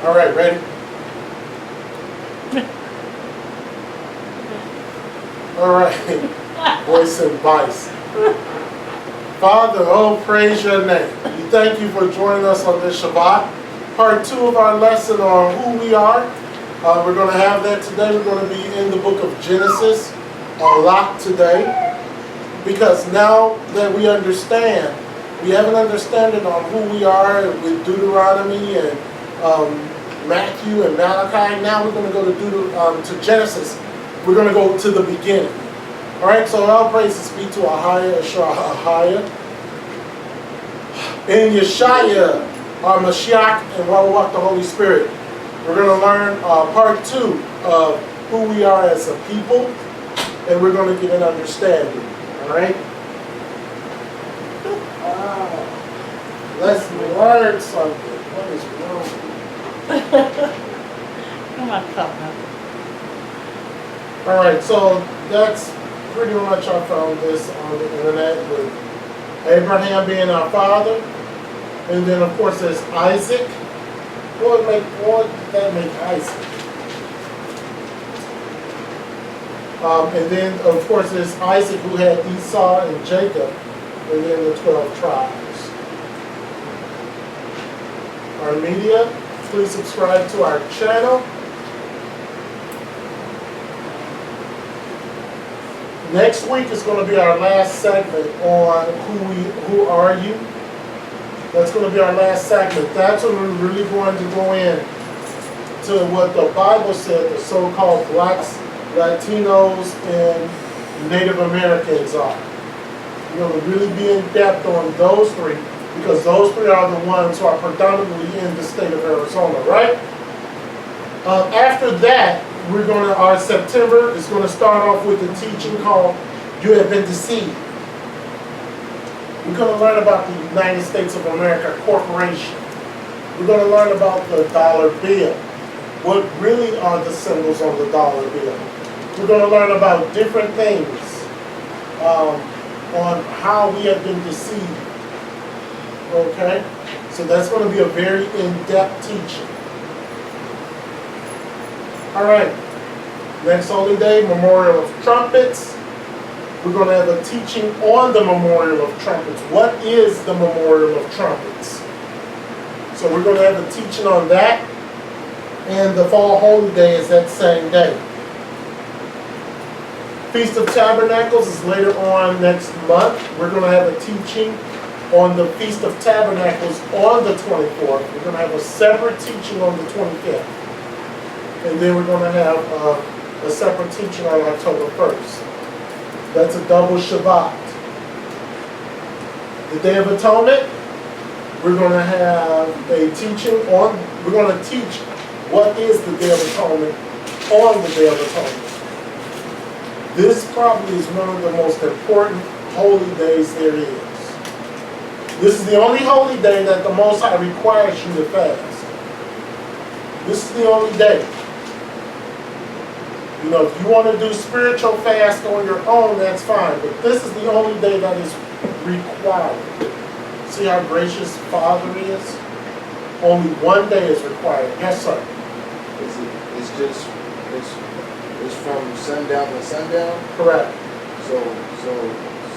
All right, ready? All right, voice and vice. Father, oh, praise your name. We thank you for joining us on this Shabbat. Part 2 of our lesson on who we are. We're going to have that today. We're going to be in the book of Genesis a lot today. Because now that we understand, we have an understanding on who we are with Deuteronomy and Matthew and Malachi. Now we're going to go to Genesis. We're going to go to the beginning. All right, so all praises be to Ahia, Ahia. In Yeshaya, our Mashiach, and Rawak, the Holy Spirit. We're going to learn part 2 of who we are as a people, and we're going to get an understanding. All right? Let's learn something. What is wrong? Come on, Papa. All right, so that's pretty much I found this on the internet with Abraham being our father, and then of course there's Isaac. What did that make Isaac? And then of course there's Isaac who had Esau and Jacob, and then the 12 tribes. Our media, please subscribe to our channel. Next week is going to be our last segment on who are you. That's going to be our last segment. That's when we're really going to go in to what the Bible said the so-called blacks, Latinos, and Native Americans are. We're going to really be in depth on those three because those three are the ones who are predominantly in the state of Arizona, right? After that, our September is going to start off with a teaching called You Have Been Deceived. We're going to learn about the United States of America Corporation. We're going to learn about the dollar bill. What really are the symbols on the dollar bill? We're going to learn about different things on how we have been deceived. Okay? So that's going to be a very in-depth teaching. All right, next holy day, Memorial of Trumpets. We're going to have a teaching on the Memorial of Trumpets. What is the Memorial of Trumpets? So we're going to have a teaching on that. And the Fall Holy Day is that same day. Feast of Tabernacles is later on next month. We're going to have a teaching on the Feast of Tabernacles on the 24th. We're going to have a separate teaching on the 25th. And then we're going to have a separate teaching on October 1st. That's a double Shabbat. The Day of Atonement, we're going to have a teaching on, we're going to teach what is the Day of Atonement on the Day of Atonement. This probably is one of the most important holy days there is. This is the only holy day that the Most High requires you to fast. This is the only day. You know, if you want to do spiritual fast on your own, that's fine. But this is the only day that is required. See how gracious Father is? Only one day is required. Yes, sir. It's from sundown to sundown? Correct. So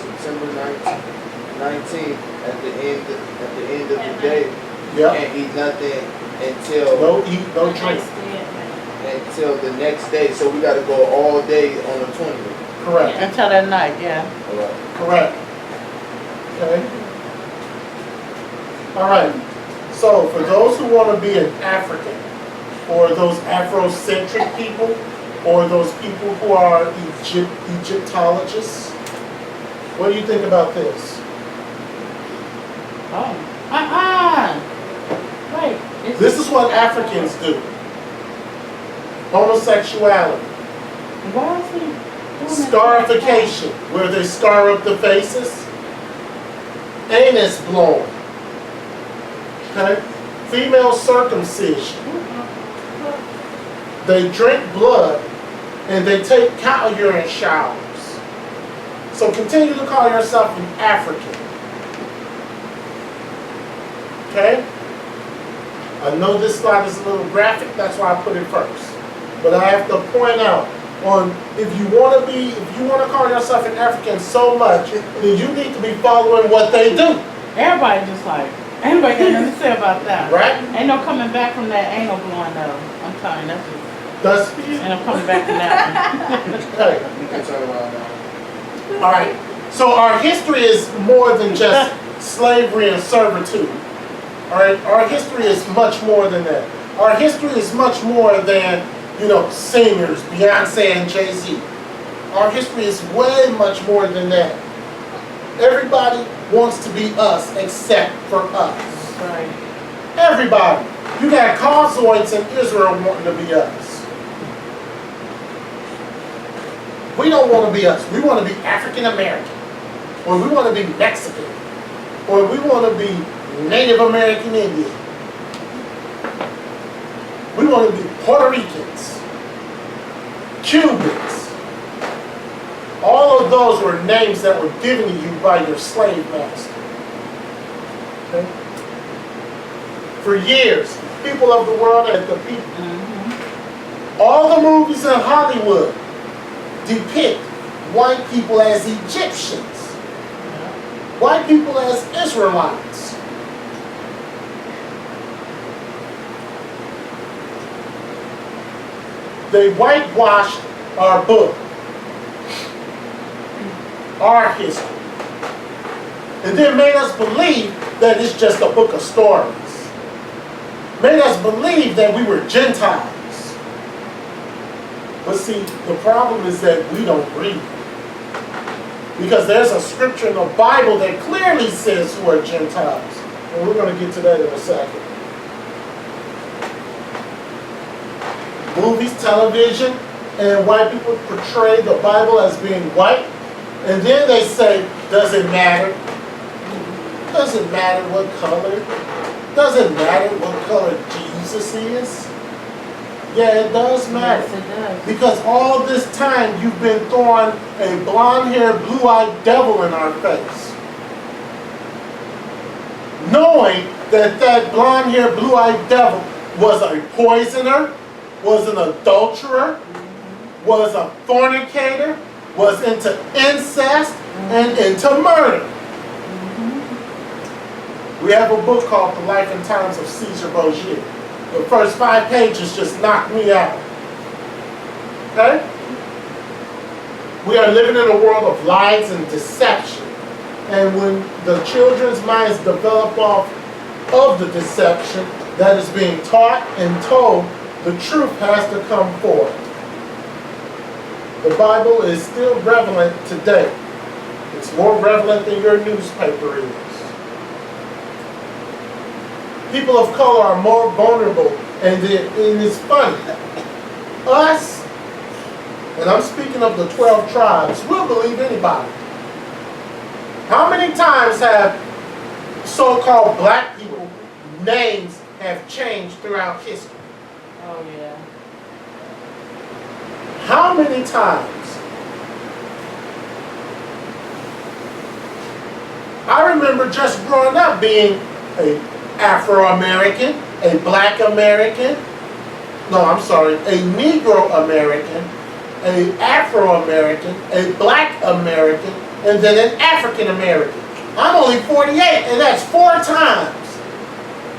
September 19th at the end of the day, you can't eat nothing until no eat, no drink. Until the next day, so we got to go all day on the 20th. Correct. Until that night, yeah. All right. Correct. Okay. All right. So for those who want to be an African, or those Afrocentric people, or those people who are Egyptologists, what do you think about this? Oh. Wait. This is what Africans do. Homosexuality. Why is he doing Scarification, where they scar up the faces. Anus blowing. Okay? Female circumcision. They drink blood and they take cow urine showers. So continue to call yourself an African. Okay? I know this slide is a little graphic, that's why I put it first. But I have to point out, if you want to call yourself an African so much, then you need to be following what they do. Everybody just like, anybody got nothing to say about that? Right? Ain't no coming back from that. Ain't no blowing though. I'm telling you, That's ain't no coming back from that okay. You can turn around now. All right. So our history is more than just slavery and servitude. All right. Our history is much more than that. Our history is much more than, singers, Beyonce and Jay-Z. Our history is way much more than that. Everybody wants to be us except for us. Right. Everybody. You got Causoids in Israel wanting to be us. We don't want to be us. We want to be African American. Or we want to be Mexican. Or we want to be Native American Indian. We want to be Puerto Ricans. Cubans. All of those were names that were given to you by your slave master. Okay? For years, people of the world and the people, all the movies in Hollywood depict white people as Egyptians, white people as Israelites. They whitewashed our book, our history, and then made us believe that it's just a book of stories. Made us believe that we were Gentiles. But see, the problem is that we don't read. Because there's a scripture in the Bible that clearly says who are Gentiles. And we're going to get to that in a second. Movies, television, and white people portray the Bible as being white. And then they say, does it matter? Does it matter what color? Does it matter what color Jesus is? Yeah, it does matter. Yes, it does. Because all this time you've been throwing a blonde-haired, blue-eyed devil in our face. Knowing that that blonde-haired, blue-eyed devil was a poisoner, was an adulterer, was a fornicator, was into incest, and into murder. We have a book called The Life and Times of Caesar Borgia. The first 5 pages just knocked me out. Okay? We are living in a world of lies and deception. And when the children's minds develop off of the deception that is being taught and told, the truth has to come forth. The Bible is still relevant today. It's more relevant than your newspaper is. People of color are more vulnerable, and it's funny. Us, and I'm speaking of the 12 tribes, we'll believe anybody. How many times have so-called black people names have changed throughout history? Oh yeah. How many times? I remember just growing up being a Afro-American, a Black American, no, I'm sorry, a Negro American, a Afro-American, a Black American, and then an African American. I'm only 48, and that's 4 times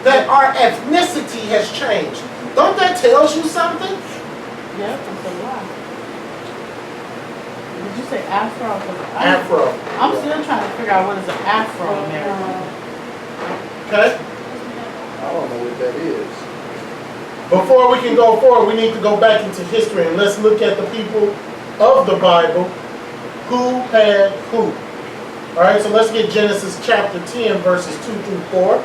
that our ethnicity has changed. Don't that tell you something? Yep, that's a lot. Did you say Afro? Afro. I'm still trying to figure out what is an Afro-American. Okay? I don't know what that is. Before we can go forward, we need to go back into history and let's look at the people of the Bible who had who. All right, so let's get Genesis chapter 10, verses 2 through 4.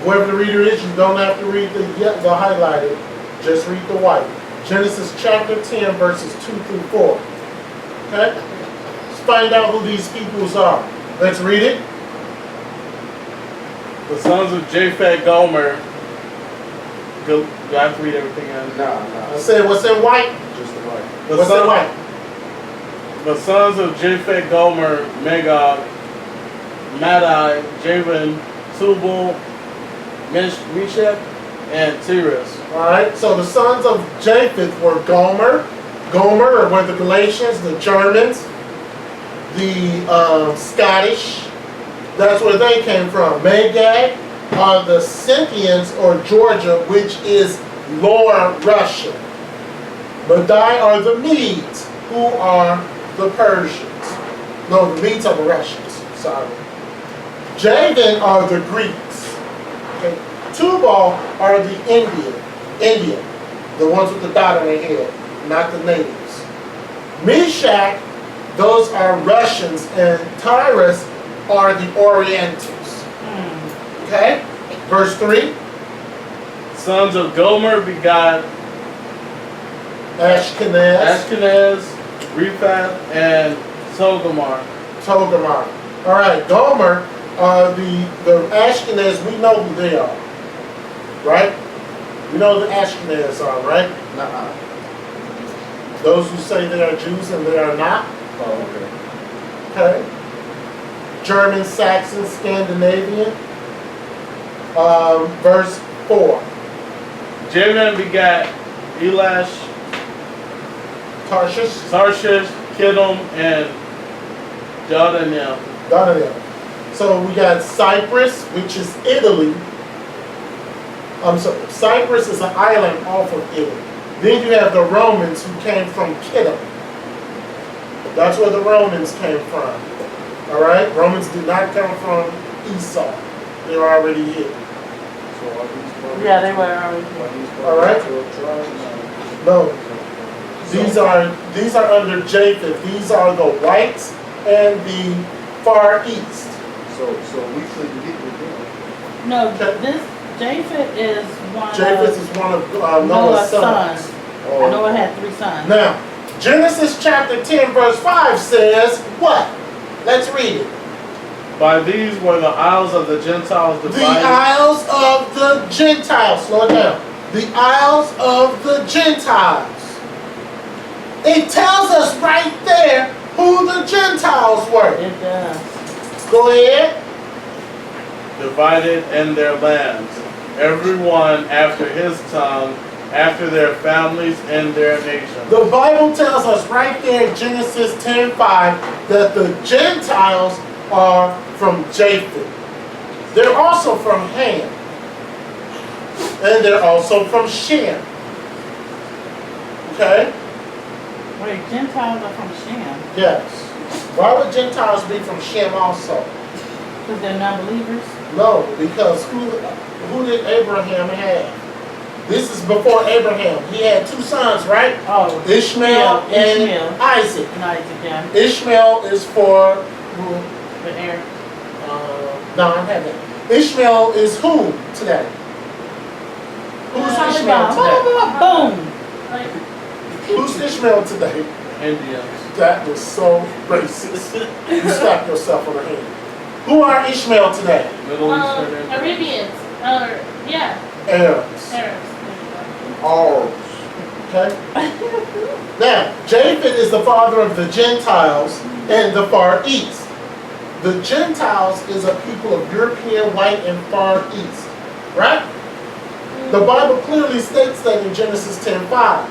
Whoever the reader is, you don't have to read the highlighted, just read the white. Genesis chapter 10, verses 2 through 4. Okay? Let's find out who these peoples are. Let's read it. The sons of Japheth Gomer. Do I have to read everything in? Nah. I said, what's in white? Just the white. The What's in white? The sons of Japheth Gomer, Magog, Madai, Javan, Tubal, Meshach, and Tiras. Alright, so the sons of Japheth were Gomer. Gomer were the Galatians, the Germans, the Scottish. That's where they came from. Magog are the Scythians or Georgia, which is Lower Russia. Madai are the Medes, who are the Persians. No, the Medes are the Russians. Sorry. Javan are the Greeks. Okay. Tubal are the Indian, the ones with the dot on their head, not the natives. Meshach, those are Russians, and Tyrus are the Orientals. Okay? Verse 3. Sons of Gomer begot Ashkenaz, Riphath, and Togarmah. Togarmah. Alright, Gomer are the Ashkenaz, we know who they are. Right? We know who the Ashkenaz are, right? Nuh-uh. Those who say they are Jews and they are not. Oh, Okay. German, Saxon, Scandinavian. Verse 4. Javan begat Elash, Tarshish, Kittim, and Dardanelle. So we got Cyprus, which is Italy. Cyprus is an island off of Italy. Then you have the Romans who came from Kittim. That's where the Romans came from. Alright? Romans did not come from Esau. They were already here. So are these brothers? Yeah, they were already. Are these brothers All right. 12 tribes? No. These are under Japheth. These are the whites and the Far East. So we couldn't get with them. No, Okay. this Japheth is one Japheth of is one of Noah's Noah's sons. sons. Oh, Noah had 3 sons. Now, Genesis chapter 10 verse 5 says what? Let's read it. By these were the isles of the Gentiles The divided. isles of the Gentiles. Slow it down. The isles of the Gentiles. It tells us right there who the Gentiles were. It does. Go ahead. Divided in their lands, everyone after his tongue, after their families and their nations. The Bible tells us right there in Genesis 10:5 that the Gentiles are from Japheth. They're also from Ham. And they're also from Shem. Okay? Wait, Gentiles are from Shem. Yes. Why would Gentiles be from Shem also? Because they're non-believers. No, because who did Abraham have? This is before Abraham. He had 2 sons, right? Oh, Ishmael and Ishmael. Isaac. And Isaac, yeah. Ishmael is for who? The heir. No, I have that. Ishmael is who today? Who's Ishmael today? Boom. Who's Ishmael today? Indians. That was so racist. You slap yourself on the hand. Who are Ishmael today? Middle Eastern Indians. Arabians. Yeah. Arabs. Arabs. Arabs. Okay? Now, Japheth is the father of the Gentiles and the Far East. The Gentiles is a people of European, white, and Far East. Right? The Bible clearly states that in Genesis 10:5.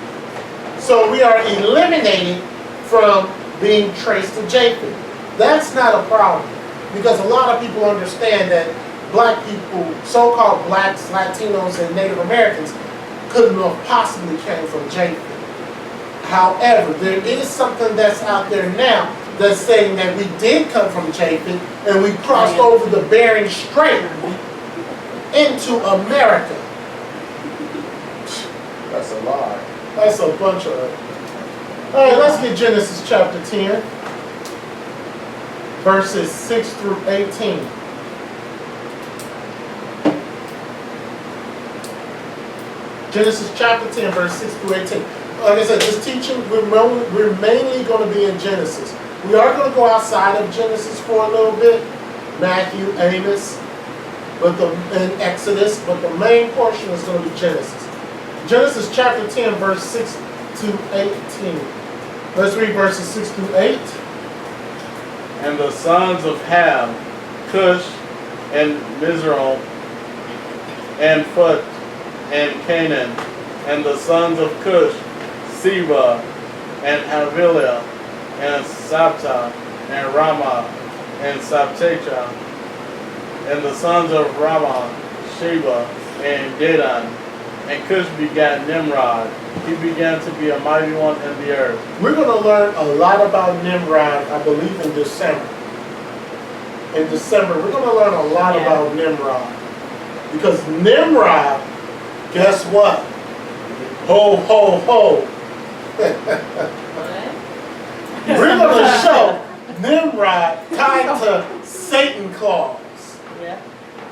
So we are eliminated from being traced to Japheth. That's not a problem. Because a lot of people understand that black people, so-called blacks, Latinos, and Native Americans couldn't have possibly came from Japheth. However, there is something that's out there now that's saying that we did come from Japheth and we crossed over the Bering Strait into America. That's a lie. That's a bunch of... All right, let's get Genesis chapter 10, verses 6 through 18. Genesis chapter 10, verse 6 through 18. Like I said, this teaching, we're mainly going to be in Genesis. We are going to go outside of Genesis for a little bit, Matthew, Amos, and Exodus, but the main portion is going to be Genesis. Genesis chapter 10, verse 6 to 18. Let's read verses 6 through 8. And the sons of Ham, Cush, and Mizraim, and Phut, and Canaan, and the sons of Cush, Seba, and Havilah, and Sabta, and Ramah, and Sabtecha, and the sons of Ramah, Sheba, and Dedan. And Cush begat Nimrod. He began to be a mighty one in the earth. We're going to learn a lot about Nimrod, I believe, in December. In December, we're going to learn a lot about Nimrod. Because Nimrod, guess what? Ho, ho, ho. What? We're going to show Nimrod tied to Satan Claus. Yeah.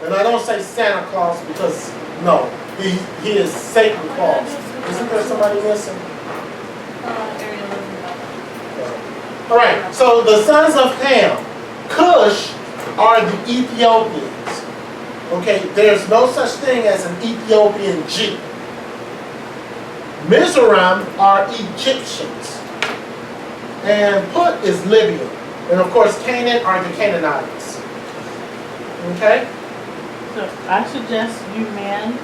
And I don't say Santa Claus because, no, he is Satan Claus. Isn't there somebody missing? Ariel isn't about All right, so the sons of Ham, Cush, are the Ethiopians. Okay, there's no such thing as an Ethiopian Jew. Mizraim are Egyptians. And Put is Libya. And of course, Canaan are the Canaanites. Okay? So I suggest you men,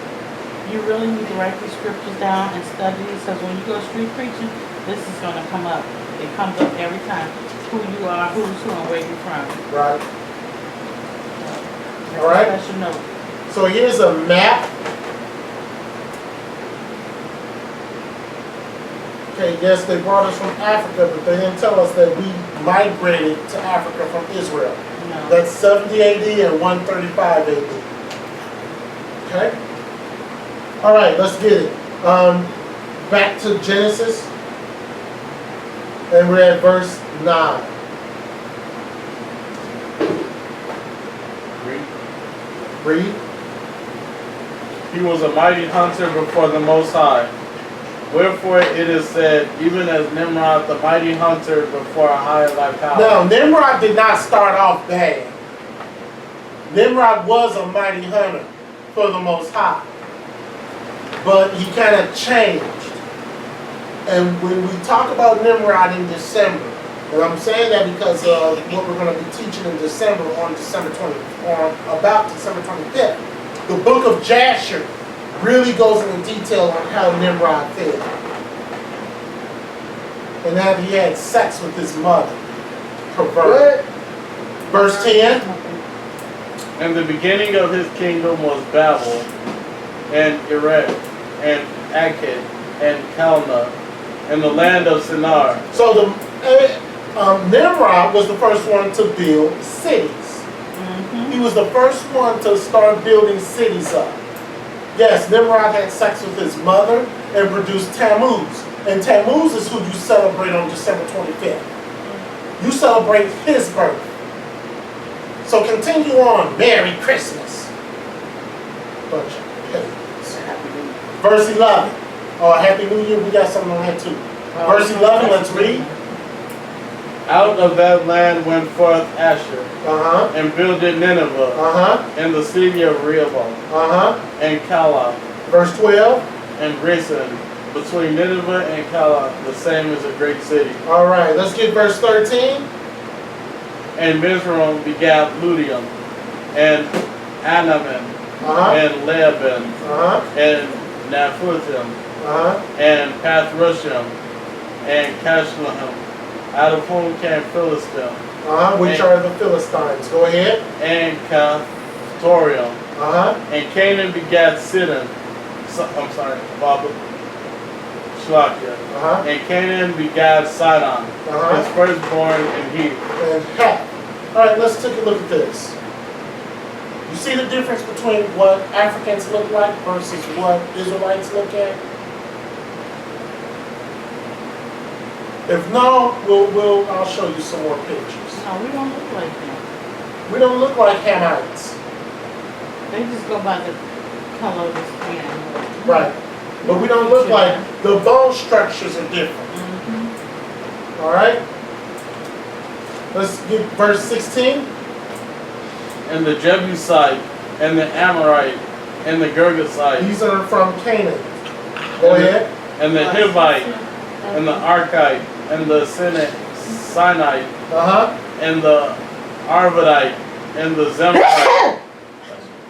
you really need to write these scriptures down and study these, because when you go street preaching, this is going to come up. It comes up every time. Who you are, who's who, and where you're from. Right. Make All right. a special note. So here's a map. Okay, yes, they brought us from Africa, but they didn't tell us that we migrated to Africa from Israel. No. That's 70 AD and 135 AD. Okay? All right, let's get it. Back to Genesis. And we're at verse 9. Read. He was a mighty hunter before the Most High. Wherefore it is said, even as Nimrod the mighty hunter before a high thy power. Now, Nimrod did not start off bad. Nimrod was a mighty hunter for the Most High. But he kind of changed. And when we talk about Nimrod in December, and I'm saying that because of what we're going to be teaching in December on about December 25th, the book of Jasher really goes into detail on how Nimrod failed. And that he had sex with his mother. Perverted. Verse 10. And the beginning of his kingdom was Babel, and Erech, and Akkad, and Calneh, and the land of Shinar. So Nimrod was the first one to build cities. He was the first one to start building cities up. Yes, Nimrod had sex with his mother and produced Tammuz. And Tammuz is who you celebrate on December 25th. You celebrate his birth. So continue on. Merry Christmas. Bunch of pagans. Verse 11. Oh, Happy New Year. We got something on that too. Verse 11, let's read. Out of that land went forth Asher, Uh-huh. and builded Nineveh, Uh-huh. and the city of Rehoboth, Uh-huh. and Calah, Verse 12. and Resen. Between Nineveh and Calah, the same is a great city. All right, let's get verse 13. And Mizraim begat Ludium, and Anaman, Uh-huh. and Laban, Uh-huh. and Naphthalim, Uh-huh. and Pathrushim, and Cashlaim, out of whom came Philistia, Uh-huh. Which are the Philistines. Go ahead. and Caphtorium. Uh-huh. And Canaan begat Sidon. Baba Shlakia. Uh-huh. And Canaan begat Sidon, Uh-huh. his firstborn in Heath. And Heth. All right, let's take a look at this. You see the difference between what Africans look like versus what Israelites look at? If no, I'll show you some more pictures. No, we don't look like them. We don't look like Hamites. They just go by the color of the skin. Right. But we don't look like, the bone structures are different. All right? Let's get verse 16. And the Jebusite, and the Amorite, and the Girgasite, These are from Canaan. Go ahead. and the Hivite, and the Archite, and the Sinite, Uh-huh. and the Arvadite, and the Zemphite,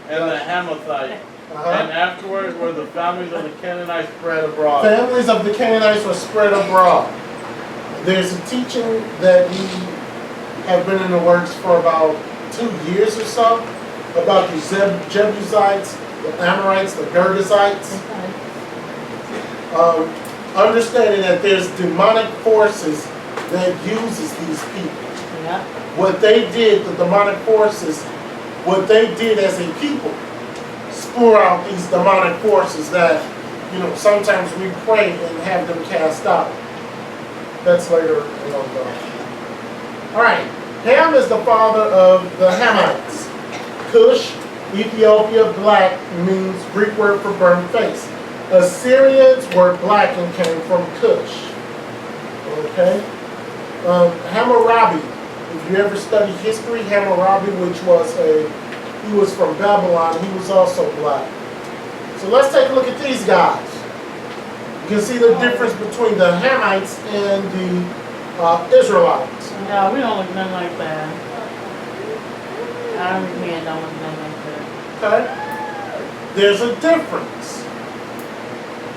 and the Hamathite, And afterward were the families of the Canaanites spread abroad. Families of the Canaanites were spread abroad. There's a teaching that we have been in the works for about 2 years or so about the Jebusites, the Amorites, the Girgashites. Understanding that there's demonic forces that uses these people. Yeah. What they did, the demonic forces, what they did as a people, spur out these demonic forces that, sometimes we pray and have them cast out. That's later on. All right. Ham is the father of the Hamites. Cush, Ethiopia, black means Greek word for burnt face. Assyrians were black and came from Cush. Okay. Hammurabi. If you ever study history, Hammurabi, he was from Babylon. He was also black. So let's take a look at these guys. You can see the difference between the Hamites and the Israelites. No, we don't look nothing like that. Our men don't look nothing like that. Okay? There's a difference.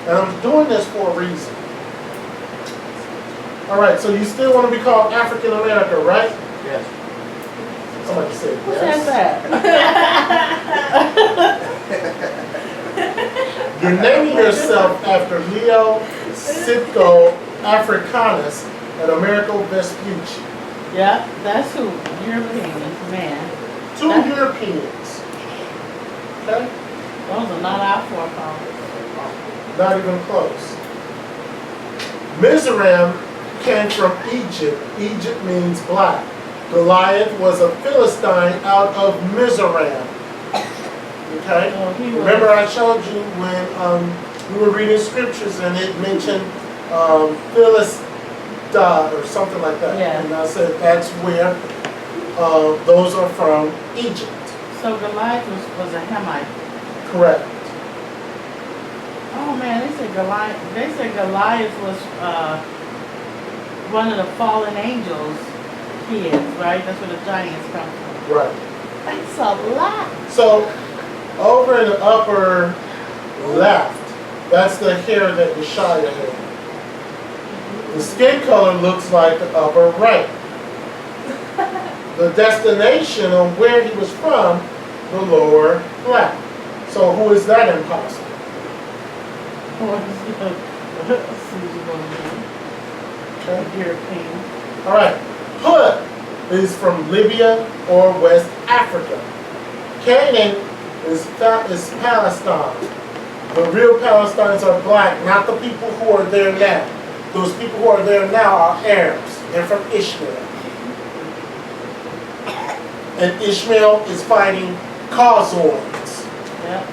And I'm doing this for a reason. All right, so you still want to be called African American, right? Yes. Somebody said Who yes. said that? You're naming yourself after Leo Sitko Africanus and Americo Vespucci. Yeah, that's who. Europeans, man. Two Europeans. Okay? Those are not our forefathers. Not even close. Mizraim came from Egypt. Egypt means black. Goliath was a Philistine out of Mizraim. Okay? Oh, he was. Remember I showed you when we were reading scriptures and it mentioned Philistine or something like that. Yeah. And I said that's where those are from Egypt. So Goliath was a Hamite. Correct. Oh man, they said Goliath was one of the fallen angels kids, right? That's where the giants come from. Right. That's a lot. So over in the upper left, that's the hair that Yeshaya had. The skin color looks like the upper right. The destination on where he was from, the lower left. So who is that imposter? Okay. European. All right. Put is from Libya or West Africa. Canaan is Palestine. The real Palestinians are black, not the people who are there now. Those people who are there now are Arabs. They're from Ishmael. And Ishmael is fighting Khazars. Yeah.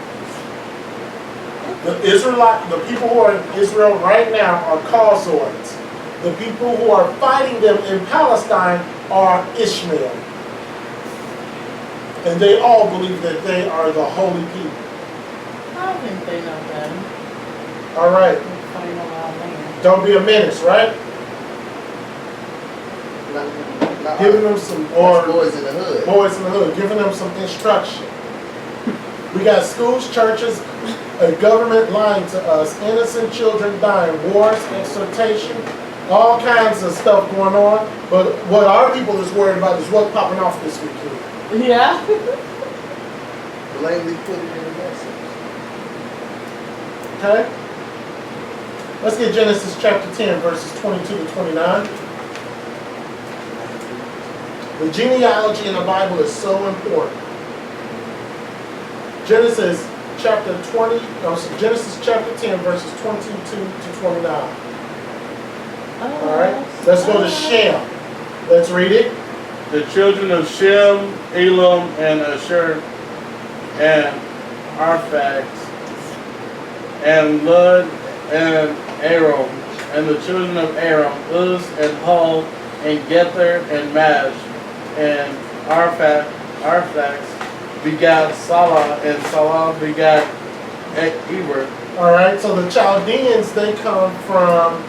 The people who are in Israel right now are Khazars. The people who are fighting them in Palestine are Ishmael. And they all believe that they are the holy people. I don't think they know better. All right. They're fighting over our land. Don't be a menace, right? Giving them some, or boys in the hood. boys in the hood, giving them some instruction. We got schools, churches, a government lying to us, innocent children dying, wars, exhortation, all kinds of stuff going on. But what our people is worried about is what's popping off this weekend. Yeah. Blatantly put it in the message. Okay? Let's get Genesis chapter 10, verses 22 to 29. The genealogy in the Bible is so important. Genesis chapter 10, verses 22 to 29. All right? Let's go to Shem. Let's read it. The children of Shem, Elam, and Asher, and Arphax, and Lud, and Aram, and the children of Aram, Uz, and Hul, and Gether, and Mash, and Arphax begat Salah, and Salah begat Eber. All right, so the Chaldeans, they come from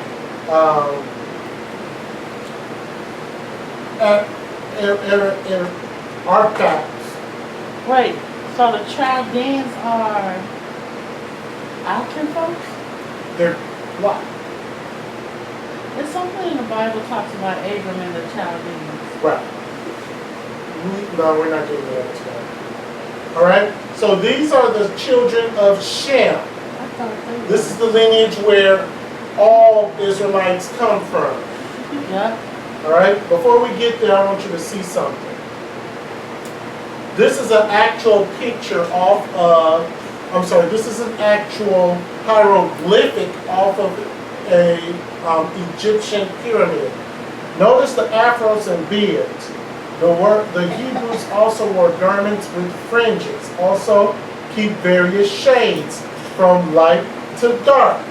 Arphax. Wait, so the Chaldeans are our kinfolks? They're what? There's something in the Bible talks about Abram and the Chaldeans. Right. No, we're not getting to that today. All right. So these are the children of Shem. I thought they were. This is the lineage where all Israelites come from. Yep. All right. Before we get there, I want you to see something. This is an actual picture off of. This is an actual hieroglyphic off of a Egyptian pyramid. Notice the afros and beards. The Hebrews also wore garments with fringes. Also keep various shades from light to dark.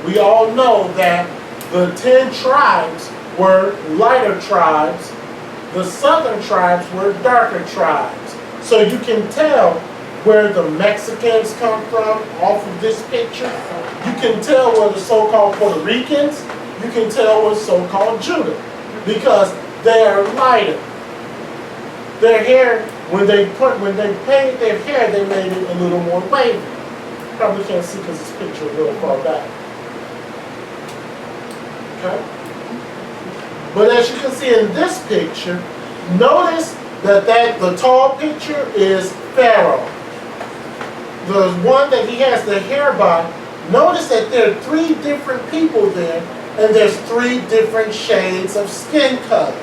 We all know that the 10 tribes were lighter tribes. The southern tribes were darker tribes. So you can tell where the Mexicans come from off of this picture. You can tell where the so-called Puerto Ricans, you can tell where so-called Judah, because they are lighter. Their hair, when they painted their hair, they made it a little more wavy. Probably can't see because this picture is a little far back. Okay? But as you can see in this picture, notice that the tall picture is Pharaoh. The one that he has the hair by, notice that there are 3 different people there, and there's 3 different shades of skin color.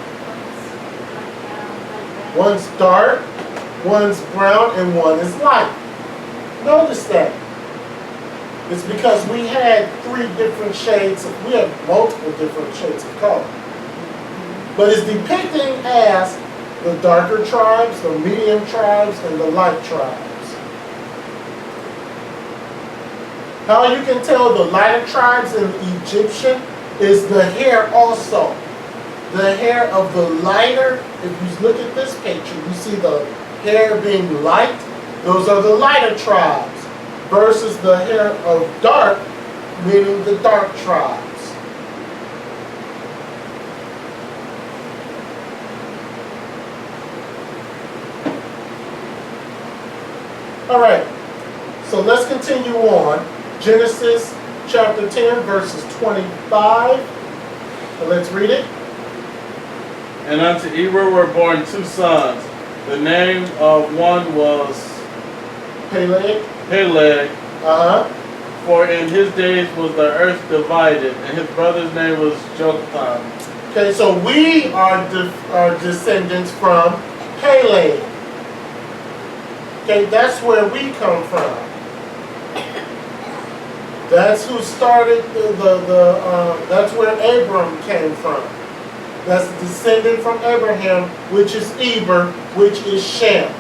One's dark, one's brown, and one is light. Notice that. It's because we had 3 different shades, we have multiple different shades of color. But it's depicting as the darker tribes, the medium tribes, and the light tribes. How you can tell the lighter tribes in Egyptian is the hair also. The hair of the lighter, if you look at this picture, you see the hair being light. Those are the lighter tribes. Versus the hair of dark, meaning the dark tribes. All right, so let's continue on. Genesis chapter 10, verses 25. And let's read it. And unto Eber were born 2 sons. The name of one was Peleg. Peleg, Uh-huh. for in his days was the earth divided, and his brother's name was Joktan. Okay, so we are descendants from Peleg. Okay, that's where we come from. That's who started that's where Abram came from. That's descendant from Abraham, which is Eber, which is Shem.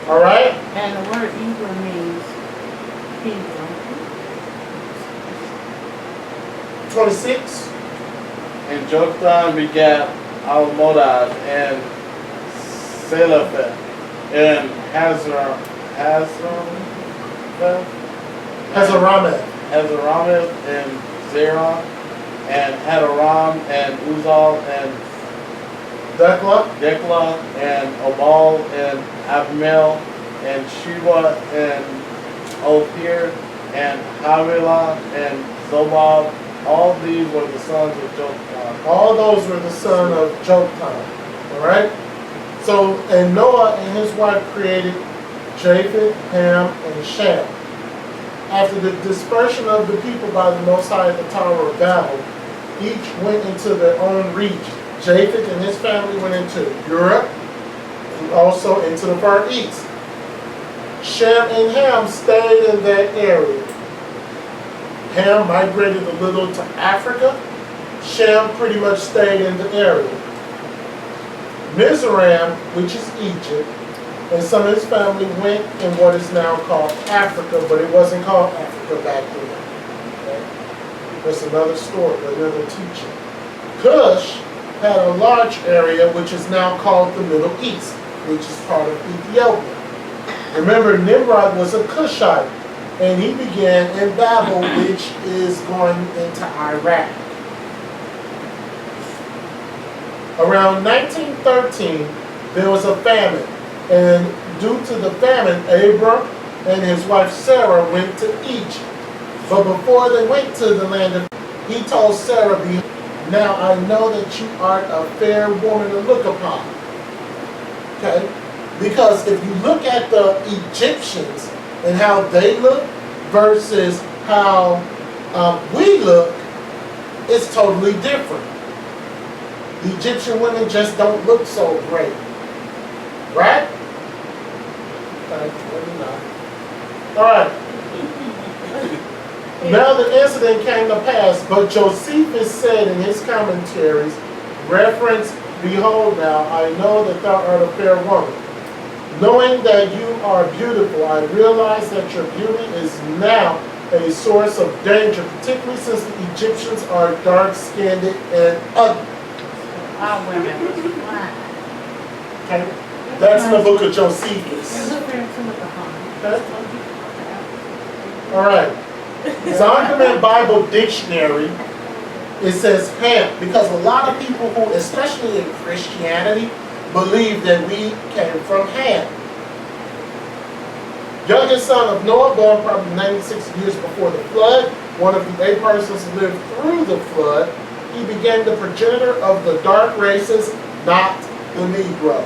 All right? And the word Eber means Hebrew. 26. And Joktan begat Almodad and Selephet and Hazarameth and Zerah and Hadaram and Uzal and Dekla and Obal and Abimel and Sheba and Ophir and Havilah and Zobab. All these were the sons of Joktan. All those were the son of Joktan. All right? So, and Noah and his wife created Japheth, Ham, and Shem. After the dispersion of the people by the Most High at the Tower of Babel, each went into their own region. Japheth and his family went into Europe and also into the Far East. Shem and Ham stayed in that area. Ham migrated a little to Africa. Shem pretty much stayed in the area. Mizraim, which is Egypt, and some of his family went in what is now called Africa, but it wasn't called Africa back then. Okay? That's another story, another teaching. Cush had a large area which is now called the Middle East, which is part of Ethiopia. Remember, Nimrod was a Cushite, and he began in Babel, which is going into Iraq. Around 1913, there was a famine, and due to the famine, Abram and his wife Sarah went to Egypt. But before they went to the land of, he told Sarah, now I know that you are a fair woman to look upon. Okay? Because if you look at the Egyptians and how they look versus how we look, it's totally different. The Egyptian women just don't look so great. Right? Okay, maybe not. Alright. Now the incident came to pass, but Josephus said in his commentaries, reference, behold now, I know that thou art a fair woman. Knowing that you are beautiful, I realize that your beauty is now a source of danger, particularly since the Egyptians are dark-skinned and ugly. Our women was black. Okay? That's in the book of Josephus. Okay. Okay? All right. Zondervan Bible Dictionary, it says Ham, because a lot of people who, especially in Christianity, believe that we came from Ham. Youngest son of Noah, born probably 96 years before the flood, one of the 8 persons who lived through the flood. He became the progenitor of the dark races, not the Negroes.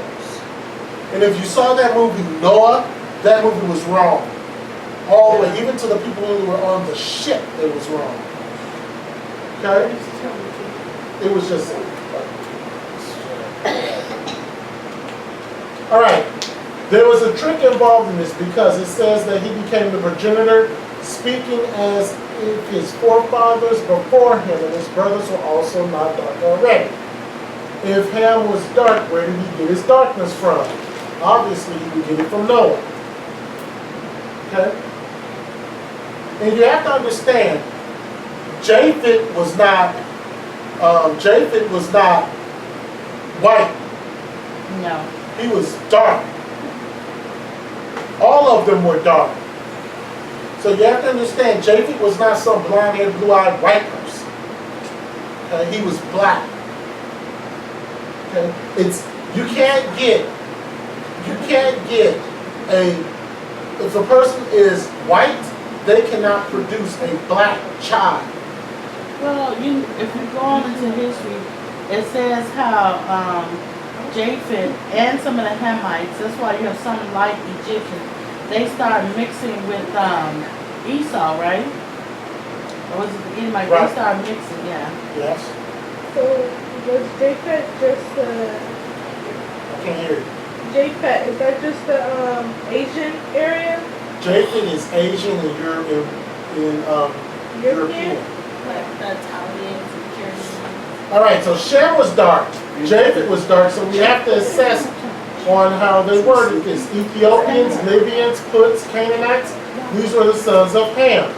And if you saw that movie Noah, that movie was wrong. All the way, even to the people who were on the ship, it was wrong. Okay? It was just... Alright. There was a trick involved in this because it says that he became the progenitor, speaking as if his forefathers before him and his brothers were also not dark already. If Ham was dark, where did he get his darkness from? Obviously, he would get it from Noah. Okay? And you have to understand, Japheth was not white. No. He was dark. All of them were dark. So you have to understand, Japheth was not some blonde-haired, blue-eyed white person. Okay? He was black. Okay? You can't get if a person is white, they cannot produce a black child. Well, if you go on into history, it says how Japheth and some of the Hamites, that's why you have some like Egyptians, they started mixing with Esau, right? Or was it the Edomite? Right. They started mixing, yeah. Yes? So was Japheth just I can't hear you. Japheth, is that just the Asian area? Japheth is Asian and European. European? Like the Italians and Germans. Alright, so Shem was dark. Japheth was dark, so we have to assess on how they worded this. Ethiopians, Libyans, Puts, Canaanites, these were the sons of Ham.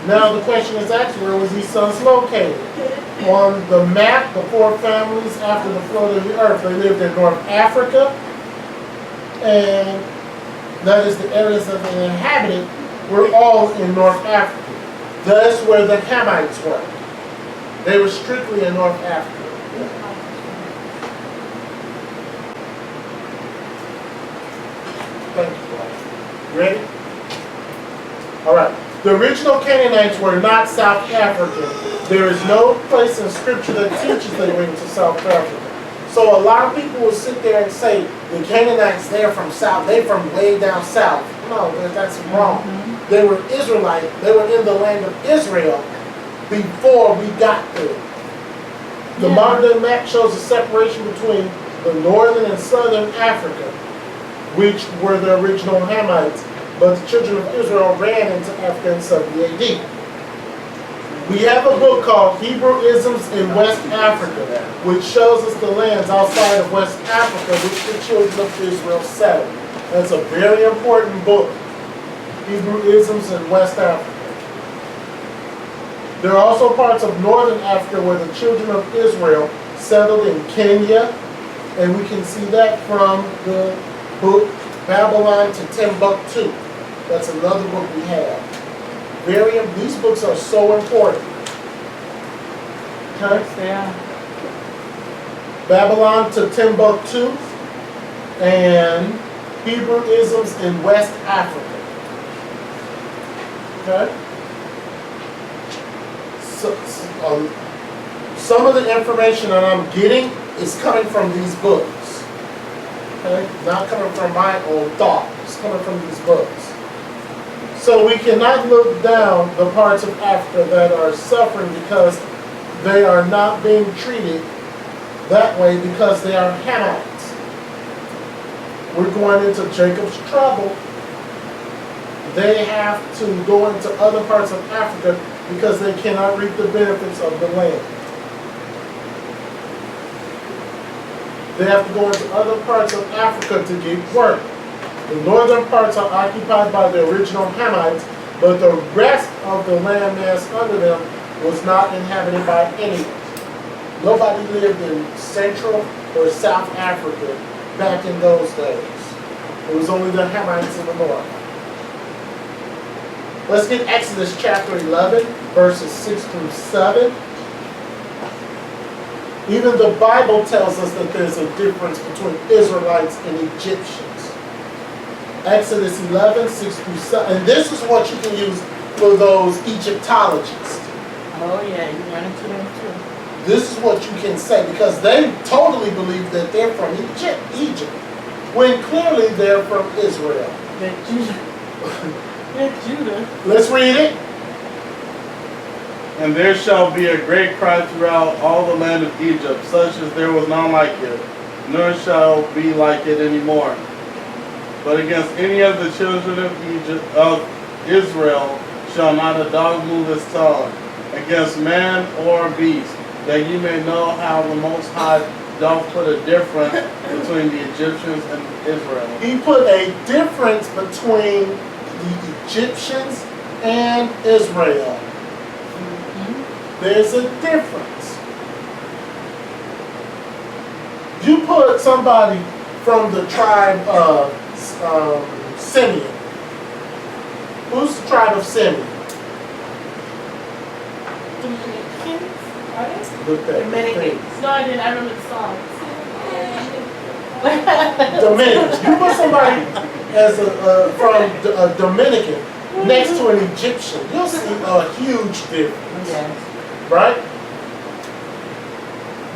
Now the question is asked, where was these sons located? On the map, the 4 families after the flood of the earth, they lived in North Africa, and that is the areas that they inhabited were all in North Africa. That's where the Hamites were. They were strictly in North Africa. Thank you, Brian. Ready? All right. The original Canaanites were not South African. There is no place in Scripture that teaches they went to South Africa. So a lot of people will sit there and say, the Canaanites, they're from South, they're from way down south. No, that's wrong. They were Israelite. They were in the land of Israel before we got there. The modern day map shows a separation between the northern and southern Africa, which were the original Hamites, but the children of Israel ran into Africa in 70 AD. We have a book called Hebrewisms in West Africa, which shows us the lands outside of West Africa which the children of Israel settled. That's a very important book, Hebrewisms in West Africa. There are also parts of northern Africa where the children of Israel settled in Kenya, and we can see that from the book Babylon to Timbuktu. That's another book we have. These books are so important. Okay? Yeah. Babylon to Timbuktu and Hebrewisms in West Africa. Okay? Some of the information that I'm getting is coming from these books. Okay? Not coming from my own thought. It's coming from these books. So we cannot look down the parts of Africa that are suffering because they are not being treated that way because they are Hamites. We're going into Jacob's trouble. They have to go into other parts of Africa because they cannot reap the benefits of the land. They have to go into other parts of Africa to get work. The northern parts are occupied by the original Hamites, but the rest of the landmass under them was not inhabited by anyone. Nobody lived in Central or South Africa back in those days. It was only the Hamites in the north. Let's get Exodus chapter 11, verses 6 through 7. Even the Bible tells us that there's a difference between Israelites and Egyptians. Exodus 11, 6 through 7. And this is what you can use for those Egyptologists. Oh yeah, you run into them too. This is what you can say because they totally believe that they're from Egypt, when clearly they're from Israel. They're Judah. They're Judah. Let's read it. And there shall be a great cry throughout all the land of Egypt, such as there was none like it, nor shall be like it anymore. But against any of the children of Israel shall not a dog move his tongue, against man or beast, that you may know how the Most High doth put a difference between the Egyptians and Israel. He put a difference between the Egyptians and Israel. There's a difference. You put somebody from the tribe of Simeon. Who's the tribe of Simeon? Dominicans? Look that. Dominicans. No, I didn't. I remember the song. Dominicans. You put somebody as from a Dominican next to an Egyptian, you'll see a huge difference. Yes. Right?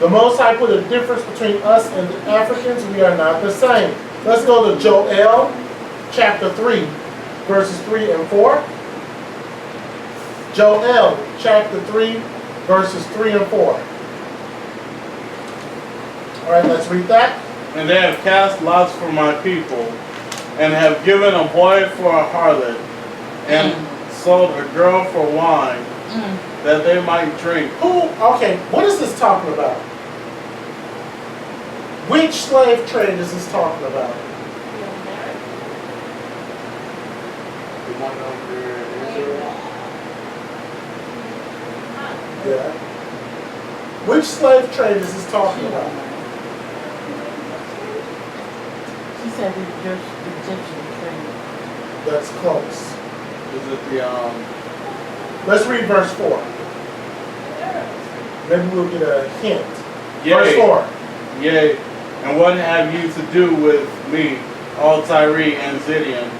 The Most High put a difference between us and the Africans. We are not the same. Let's go to Joel chapter 3, verses 3 and 4. Joel chapter 3, verses 3 and 4. All right, let's read that. And they have cast lots for my people, and have given a boy for a harlot, and sold a girl for wine, that they might drink. Okay, what is this talking about? Which slave trade is this talking about? The one over in Israel. Yeah. Which slave trade is this talking about? She said the Egyptian trade. That's close. Is it the Let's read verse 4. Maybe we'll get a hint. Verse yea, 4. yea, and what have you to do with me, all Tyre and Zidon,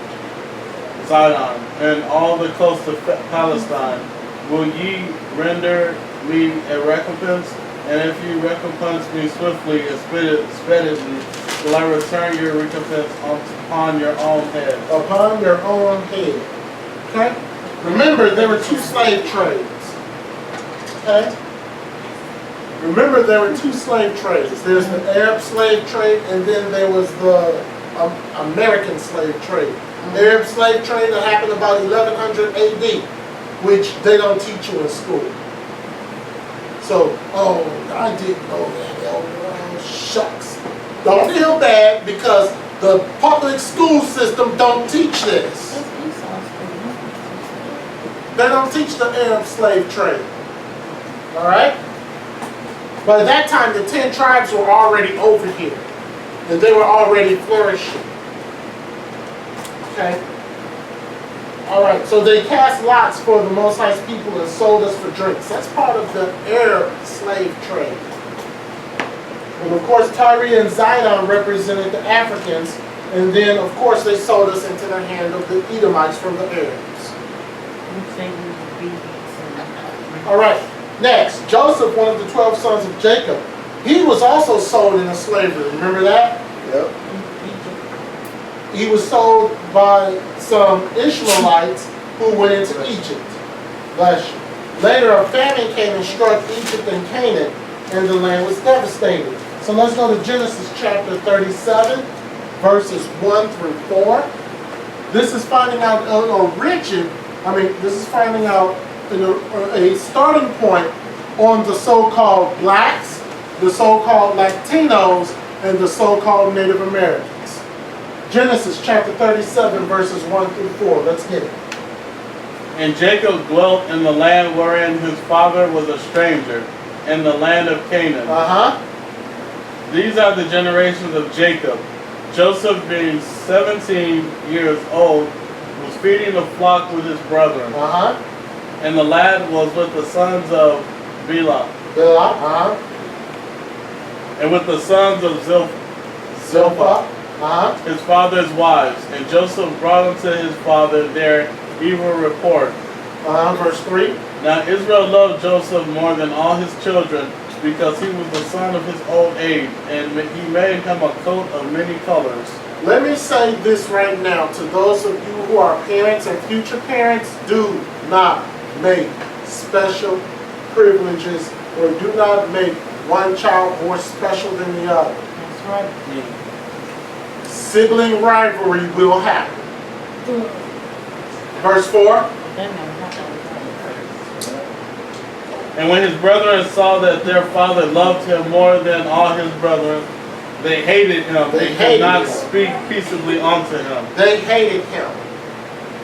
and all the coast of Palestine? Will ye render me a recompense? And if you recompense me swiftly and speedily, will I return your recompense upon your own head? Upon your own head. Okay? Remember, there were two slave trades. Okay? Remember, there were two slave trades. There's the Arab slave trade, and then there was the American slave trade. The Arab slave trade that happened about 1100 AD, which they don't teach you in school. So, oh, I didn't know that. Oh, shucks. Don't feel bad because the public school system don't teach this. That's Esau's trade. They don't teach the Arab slave trade. All right? By that time, the 10 tribes were already over here. And they were already flourishing. Okay? All right, so they cast lots for the Most High's people and sold us for drinks. That's part of the Arab slave trade. And of course, Tyre and Zidon represented the Africans. And then, of course, they sold us into the hand of the Edomites from the Arabs. which they use beads and. All right. Next, Joseph, one of the 12 sons of Jacob, he was also sold into slavery. Remember that? Yep. Egypt. He was sold by some Ishmaelites who went into Egypt. Bless you. Later, a famine came and struck Egypt and Canaan, and the land was devastated. So let's go to Genesis chapter 37, verses 1 through 4. This is finding out this is finding out a starting point on the so-called blacks, the so-called Latinos, and the so-called Native Americans. Genesis chapter 37, verses 1 through 4. Let's get it. And Jacob dwelt in the land wherein his father was a stranger, in the land of Canaan. These are the generations of Jacob. Joseph, being 17 years old, was feeding the flock with his brethren. And the lad was with the sons of Bilhah, and with the sons of Zilpah, his father's wives. And Joseph brought unto his father their evil report. Verse 3. Now Israel loved Joseph more than all his children, because he was the son of his old age, and he made him a coat of many colors. Let me say this right now to those of you who are parents and future parents: do not make special privileges, or do not make one child more special than the other. That's right. Sibling rivalry will happen. Verse 4. That never happened. And when his brethren saw that their father loved him more than all his brethren, they hated him. They could not speak peaceably unto him. They hated him.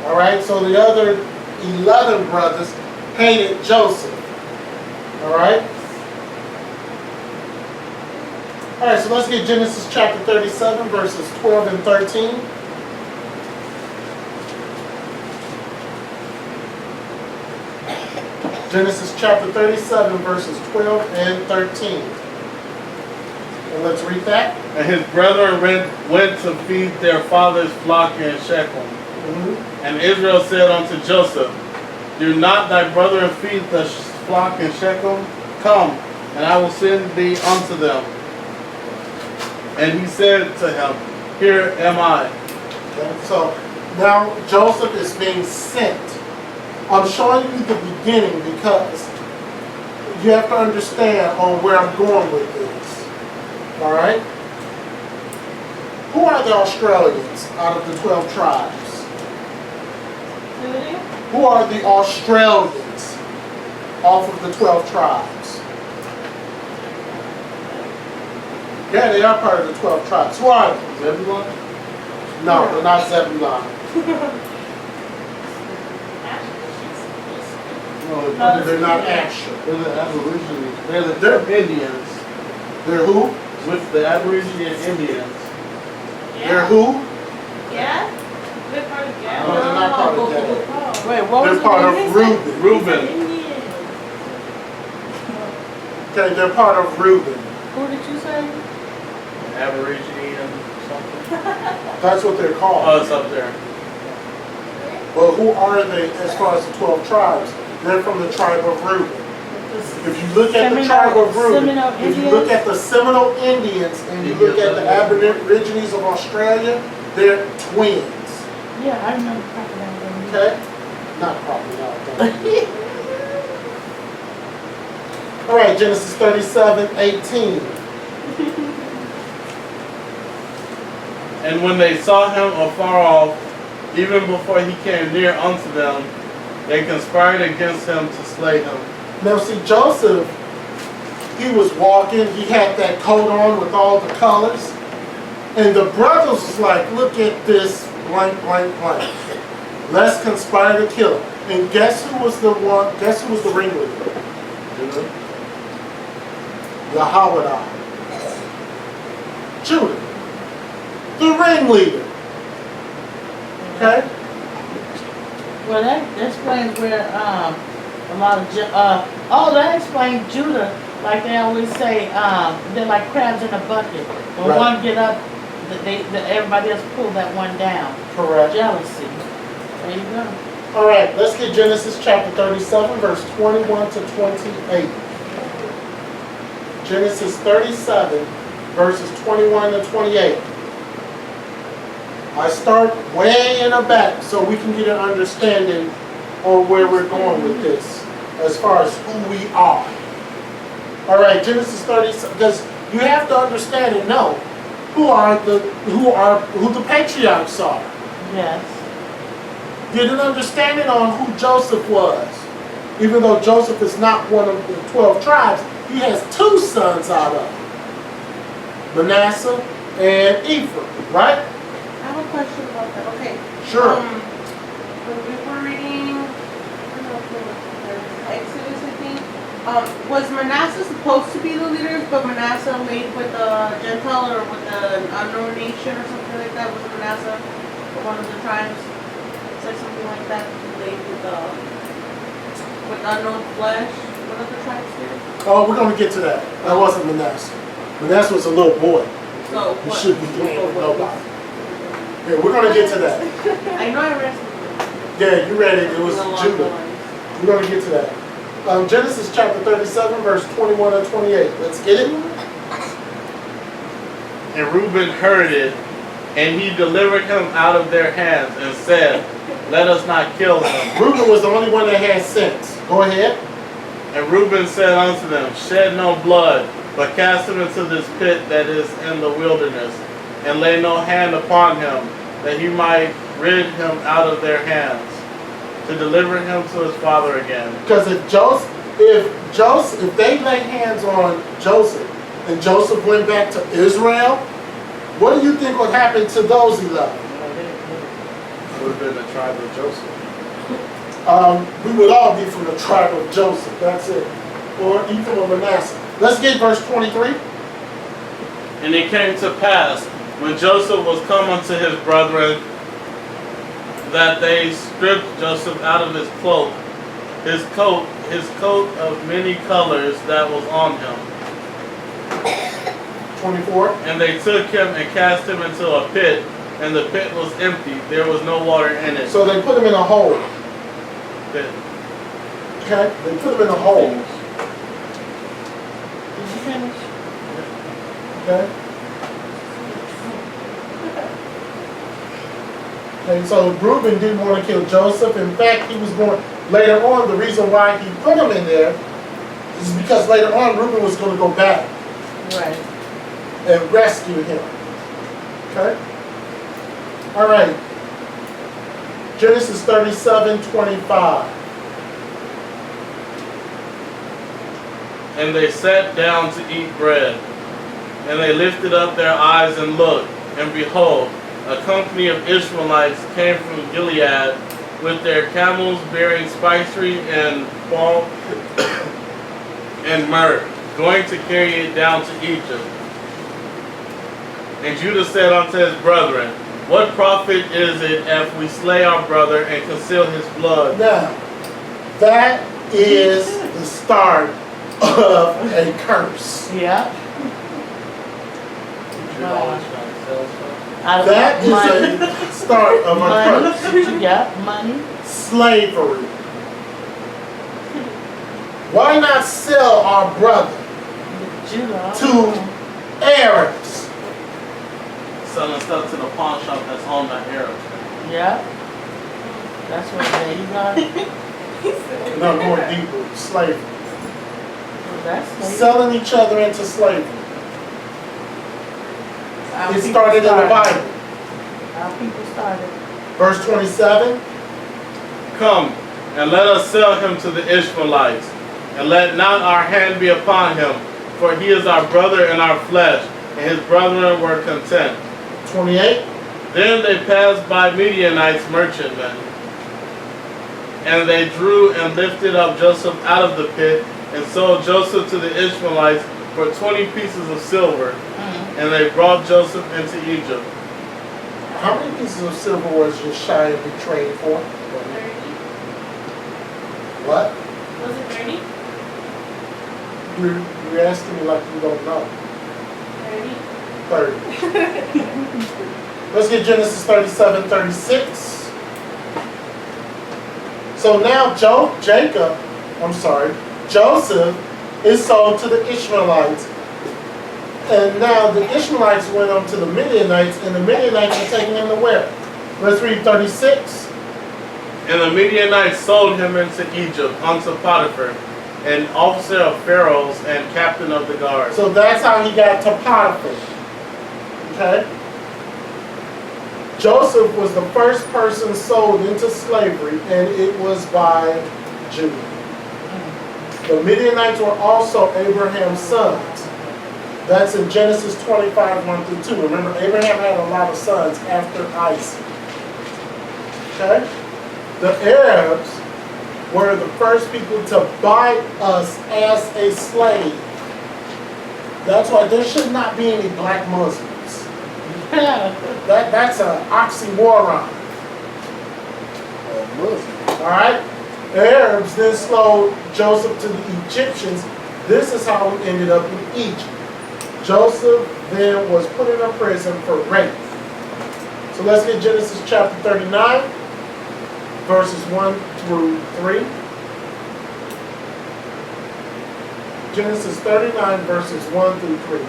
All right, so the other 11 brothers hated Joseph. All right? All right, so let's get Genesis chapter 37, verses 12 and 13. Genesis chapter 37, verses 12 and 13. And let's read that. And his brethren went to feed their father's flock in Shechem. And Israel said unto Joseph, Do not thy brethren feed the flock in Shechem? Come, and I will send thee unto them. And he said to him, Here am I. Okay, so now Joseph is being sent. I'm showing you the beginning because you have to understand on where I'm going with this. All right? Who are the Australians out of the 12 tribes? Who are the Australians off of the 12 tribes? Yeah, they are part of the 12 tribes. Who are they? Zebulun? No, they're not Zebulon. No, They're not Asher. they're the Aborigines. They're Indians. They're who? With the Aborigine Indians. They're who? Yeah? They're part of No, Gad. they're not part of that. Wait, what was They're part the of name? Reuben. Reuben. Indian. Okay, they're part of Reuben. Who did you say? Aborigine something. That's what they're called. Oh, it's up there. But who are they as far as the 12 tribes? They're from the tribe of Reuben. If you look at the tribe of Reuben, Seminole if you look Indians? at the Seminole Indians and you look at the Aborigines of Australia, they're twins. Yeah, I remember crocodile. Okay? Not probably not. All right, Genesis 37:18. And when they saw him afar off, even before he came near unto them, they conspired against him to slay him. Now see, Joseph, he was walking, he had that coat on with all the colors. And the brothers was like, look at this blank, blank, blank. Let's conspire to kill him. And guess who was the ringleader? Yahweh. Judah. The ringleader. Okay? Well, that explains where a lot of that explains Judah. Like they always say, they're like crabs in a bucket. When Right. one get up, everybody else pull that one down. Correct. Jealousy. There you go. All right, let's get Genesis chapter 37, verse 21 to 28. Genesis 37, verses 21 to 28. I start way in the back so we can get an understanding on where we're going with this as far as who we are. All right, Genesis 37, because you have to understand and know who the patriarchs are. Yes. Get an understanding on who Joseph was. Even though Joseph is not one of the 12 tribes, he has two sons out of it. Manasseh and Ephraim, right? I have a question about that. Okay. Sure. When we were reading, I don't know if it was Exodus, I think. Was Manasseh supposed to be the leader, but Manasseh laid with a Gentile or with an unknown nation or something like that? Was Manasseh one of the tribes? Said something like that. He laid with unknown flesh. What other tribes did? Oh, we're going to get to that. That wasn't Manasseh. Manasseh was a little boy. So He what? shouldn't be laying with nobody. Yeah, we're going to get to that. I know I read something. Yeah, you read it. It was Along the Judah. lines. We're going to get to that. Genesis chapter 37, verse 21 and 28. Let's get it. And Reuben heard it, and he delivered him out of their hands, and said, Let us not kill him. Reuben was the only one that had sense. Go ahead. And Reuben said unto them, Shed no blood, but cast him into this pit that is in the wilderness, and lay no hand upon him, that he might rid him out of their hands, to deliver him to his father again. Because if they lay hands on Joseph and Joseph went back to Israel, what do you think would happen to those 11? Would have been the tribe of Joseph. We would all be from the tribe of Joseph. That's it. Or Ephraim or Manasseh. Let's get verse 23. And it came to pass, when Joseph was come unto his brethren, that they stripped Joseph out of his cloak, his coat of many colors that was on him. 24. And they took him and cast him into a pit, and the pit was empty, there was no water in it. So they put him in a hole. Pit. Okay? They put him in a hole. Did you finish? Okay? And so Reuben didn't want to kill Joseph. In fact, he was going, later on, the reason why he put him in there is because later on Reuben was going to go back Right. and rescue him. Okay? All right. Genesis 37:25. And they sat down to eat bread. And they lifted up their eyes and looked, and behold, a company of Ishmaelites came from Gilead with their camels bearing spicery and balm and myrrh, going to carry it down to Egypt. And Judah said unto his brethren, What profit is it if we slay our brother and conceal his blood? Now, that is the start of a curse. Yeah. You're always trying to sell stuff. Out of That is money. a start of a curse. Money. Yeah, money. Slavery. Why not sell our brother Judah. to Arabs? Selling stuff to the pawn shop that's owned by Arabs. Yeah. That's what, there you go. No, going deeper. Slavery. Well, that's slavery. Selling each other into slavery. Our It people started in the Bible. Our people started. Verse 27. Come, and let us sell him to the Ishmaelites, and let not our hand be upon him, for he is our brother and our flesh, and his brethren were content. 28. Then they passed by Midianites merchantmen, and they drew and lifted up Joseph out of the pit, and sold Joseph to the Ishmaelites for 20 pieces of silver, and they brought Joseph into Egypt. How many pieces of silver was Josiah betrayed for? 30. What? Was it 30? You're asking me like you don't know. 30. 30. Let's get Genesis 37:36. So now Joseph is sold to the Ishmaelites. And now the Ishmaelites went on to the Midianites, and the Midianites are taking him to where? Let's read 36. And the Midianites sold him into Egypt unto Potiphar, an officer of Pharaoh's and captain of the guard. So that's how he got to Potiphar. Okay? Joseph was the first person sold into slavery, and it was by Judah. The Midianites were also Abraham's sons. That's in Genesis 25, 1 through 2. Remember, Abraham had a lot of sons after Isaac. Okay? The Arabs were the first people to buy us as a slave. That's why there should not be any black Muslims. That's an oxymoron. Alright? The Arabs then sold Joseph to the Egyptians. This is how we ended up in Egypt. Joseph then was put in a prison for rape. So let's get Genesis chapter 39, verses 1 through 3. Genesis 39, verses 1 through 3.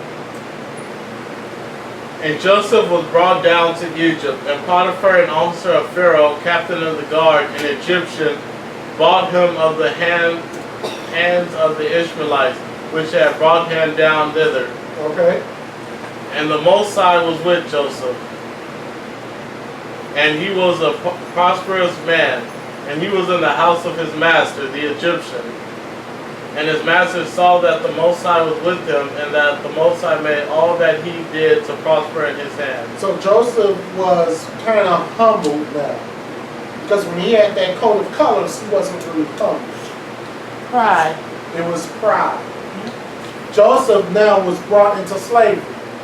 And Joseph was brought down to Egypt, and Potiphar, an officer of Pharaoh, captain of the guard, an Egyptian, bought him of the hands of the Ishmaelites, which had brought him down thither. Okay. And the Most High was with Joseph, and he was a prosperous man, and he was in the house of his master, the Egyptian. And his master saw that the Most High was with him, and that the Most High made all that he did to prosper in his hand. So Joseph was kind of humbled now. Because when he had that coat of colors, he wasn't really humble. Pride. It was pride. Joseph now was brought into slavery.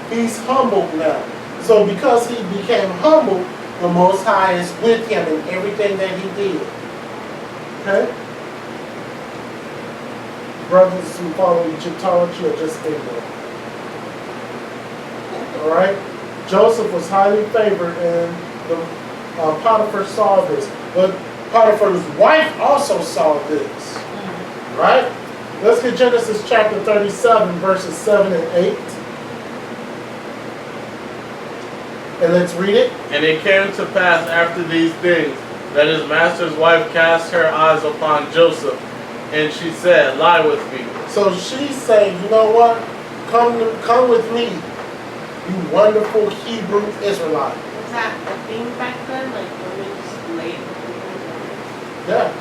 He's humbled now. So because he became humble, the Most High is with him in everything that he did. Okay? Brothers who follow Egyptology are just ignorant. Alright? Joseph was highly favored, and Potiphar saw this. But Potiphar's wife also saw this. Right? Let's get Genesis chapter 37, verses 7 and 8. And let's read it. And it came to pass after these things, that his master's wife cast her eyes upon Joseph, and she said, lie with me. So she's saying, you know what? Come with me, you wonderful Hebrew Israelite. Was that a thing back then? Like women just laid? Yeah.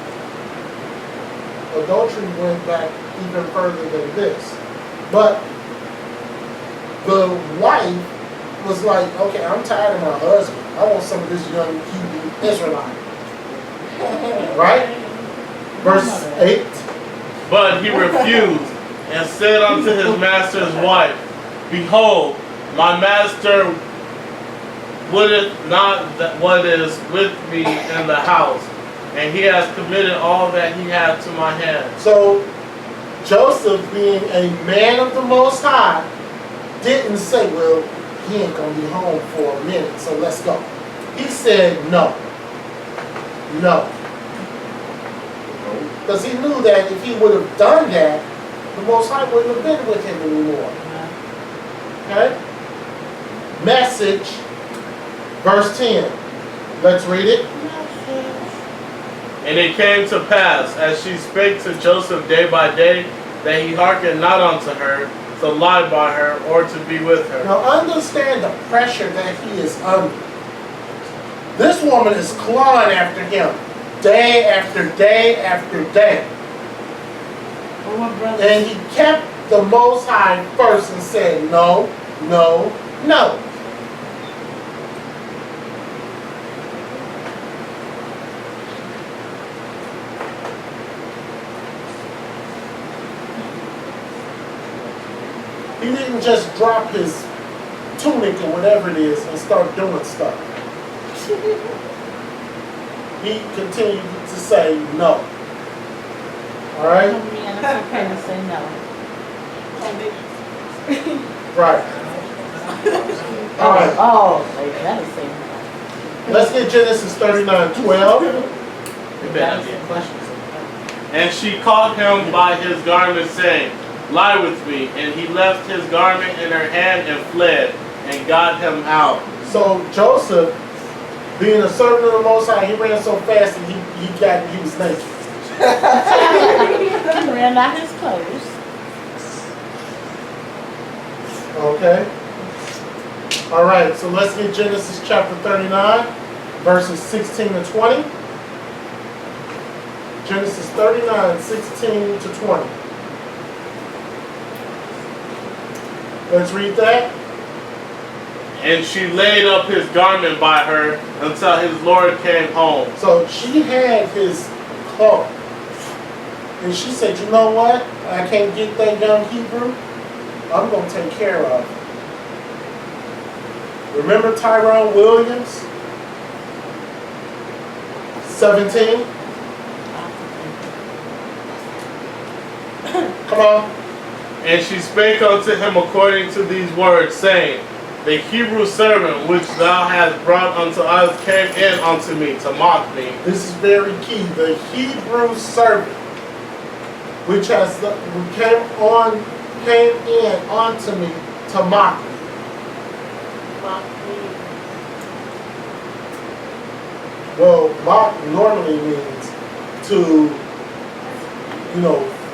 Adultery went back even further than this. But the wife was like, okay, I'm tired of my husband. I want some of this young Hebrew Israelite. Right? Verse 8. But he refused, and said unto his master's wife, behold, my master wotteth not that what is with me in the house, and he has committed all that he had to my hand. So Joseph, being a man of the Most High, didn't say, well, he ain't going to be home for a minute, so let's go. He said no. No. Because he knew that if he would have done that, the Most High wouldn't have been with him anymore. Okay? Message, verse 10. Let's read it. And it came to pass, as she spake to Joseph day by day, that he hearkened not unto her, to lie by her, or to be with her. Now understand the pressure that he is under. This woman is clawing after him day after day after day. Well, my brother. And he kept the Most High first and said, no, no, no. He didn't just drop his tunic or whatever it is and start doing stuff. He continued to say no. All right? Man, it's okay to say no. Right. All right. Oh, they better say no. Let's get Genesis 39:12. It better be a question. And she caught him by his garment, saying, lie with me. And he left his garment in her hand and fled, and got him out. So Joseph, being a servant of the Most High, he ran so fast and he was naked. He ran out his clothes. Okay. All right. So let's get Genesis chapter 39, verses 16 to 20. Genesis 39, 16 to 20. Let's read that. And she laid up his garment by her until his Lord came home. So she had his cloak. And she said, you know what? I can't get that young Hebrew. I'm going to take care of him. Remember Tyrone Williams? 17? Come on. And she spake unto him according to these words, saying, the Hebrew servant which thou hast brought unto us came in unto me to mock me. This is very key. The Hebrew servant, which came in unto me to mock me. Well, mock normally means to,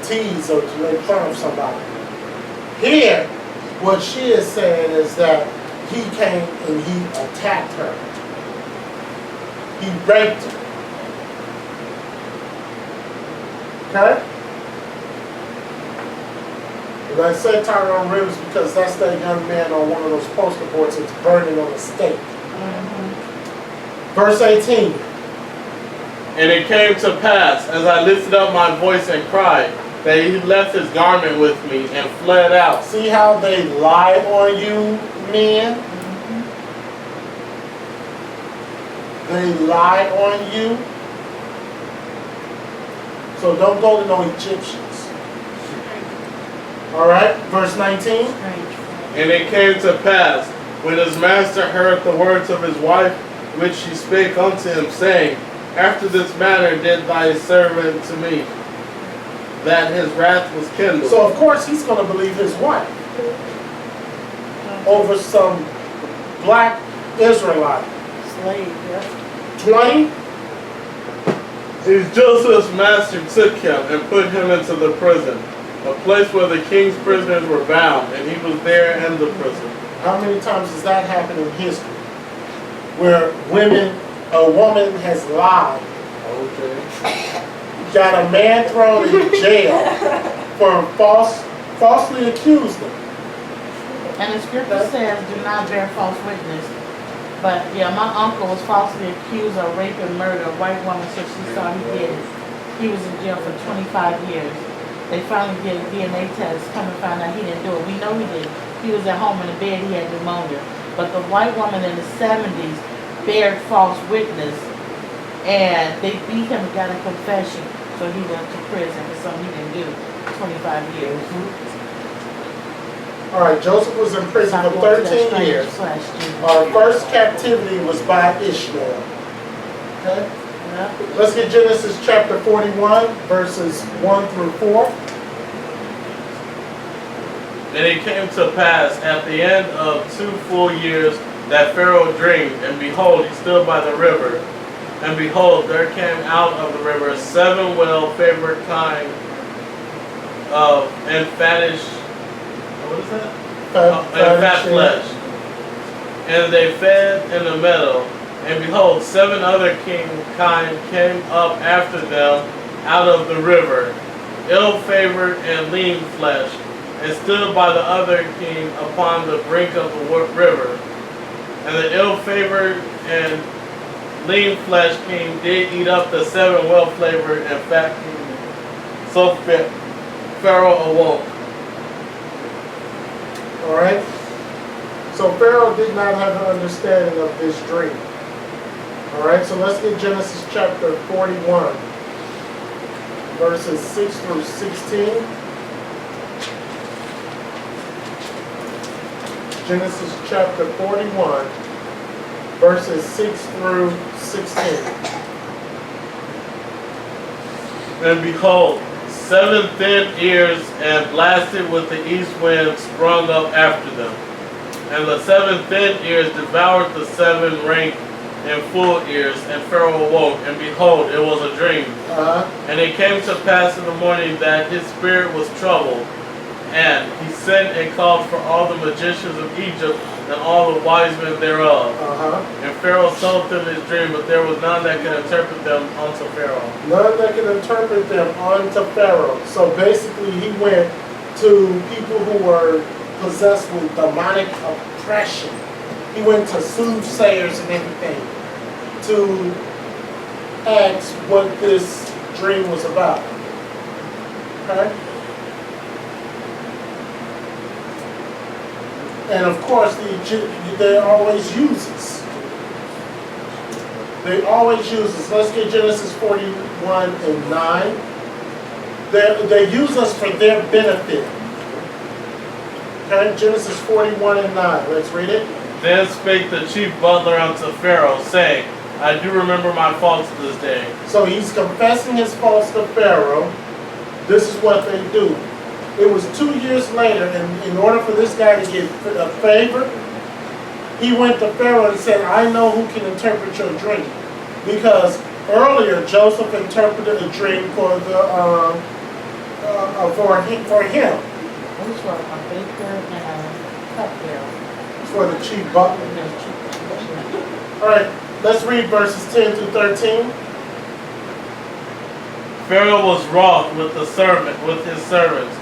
tease or to make fun of somebody. Here, what she is saying is that he came and he attacked her. He raped her. Okay? And I said Tyrone Rivers because that's that young man on one of those poster boards that's burning on the stake. Verse 18. And it came to pass, as I lifted up my voice and cried, that he left his garment with me and fled out. See how they lie on you, men? They lie on you. So don't go to no Egyptians. All right, verse 19. And it came to pass, when his master heard the words of his wife, which she spake unto him, saying, after this manner did thy servant to me, that his wrath was kindled. So of course he's going to believe his wife over some black Israelite. Slave, yeah. 20. His Joseph's master took him and put him into the prison, a place where the king's prisoners were bound, and he was there in the prison. How many times has that happened in history? Where a woman has lied, Okay. got a man thrown in jail for falsely accused him. And the scripture says, do not bear false witness. But yeah, my uncle was falsely accused of rape and murder. A white woman said she saw he did it. He was in jail for 25 years. They finally did a DNA test, come and find out he didn't do it. We know he did. He was at home in the bed, he had pneumonia. But the white woman in the 70s bared false witness, and they beat him and got a confession. So he went to prison for something he didn't do. 25 years. All right, Joseph was in prison for 13 years. Our first captivity was by Ishmael. Okay? Yeah. Let's get Genesis chapter 41, verses 1 through 4. And it came to pass at the end of 2 full years that Pharaoh dreamed, and behold, he stood by the river. And behold, there came out of the river 7 well-favored kind of and fattish, what is that? And fat flesh. And they fed in the meadow. And behold, 7 other kind came up after them out of the river, ill-favored and lean flesh, and stood by the other king upon the brink of the river. And the ill-favored and lean flesh king did eat up the 7 well-flavored and fat kings. So Pharaoh awoke. All right? So Pharaoh did not have an understanding of this dream. All right, so let's get Genesis chapter 41, verses 6 through 16. Genesis chapter 41, verses 6 through 16. And behold, 7 thin ears and blasted with the east wind sprung up after them. And the 7 thin ears devoured the 7 rank and full ears, and Pharaoh awoke, and behold, it was a dream. And it came to pass in the morning that his spirit was troubled, and he sent and called for all the magicians of Egypt and all the wise men thereof. And Pharaoh told them his dream, but there was none that could interpret them unto Pharaoh. None that could interpret them unto Pharaoh. So basically he went to people who were possessed with demonic oppression. He went to soothsayers and everything to ask what this dream was about. Okay? And of course, they always use this. They always use this. Let's get Genesis 41 and 9. They use us for their benefit. Okay, Genesis 41 and 9. Let's read it. Then spake the chief butler unto Pharaoh, saying, I do remember my faults this day. So he's confessing his faults to Pharaoh. This is what they do. It was 2 years later, and in order for this guy to get a favor, he went to Pharaoh and said, I know who can interpret your dream. Because earlier Joseph interpreted a dream for him. Which one? A baker and a cupbearer. For the chief butler. All right, let's read verses 10 through 13. Pharaoh was wroth with his servants,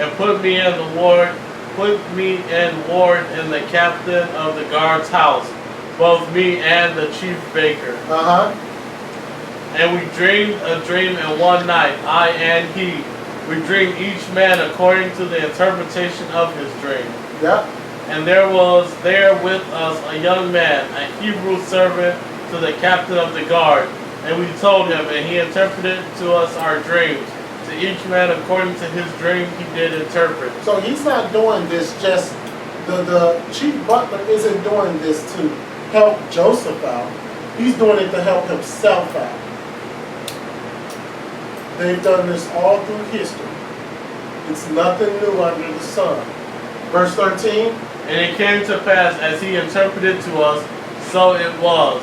and put me in ward in the captain of the guard's house, both me and the chief baker. And we dreamed a dream in one night, I and he. We dreamed each man according to the interpretation of his dream. Yep. And there was there with us a young man, a Hebrew servant to the captain of the guard. And we told him, and he interpreted to us our dreams. To each man according to his dream he did interpret. So he's not doing this just, the chief butler isn't doing this to help Joseph out. He's doing it to help himself out. They've done this all through history. It's nothing new under the sun. Verse 13. And it came to pass, as he interpreted to us, so it was.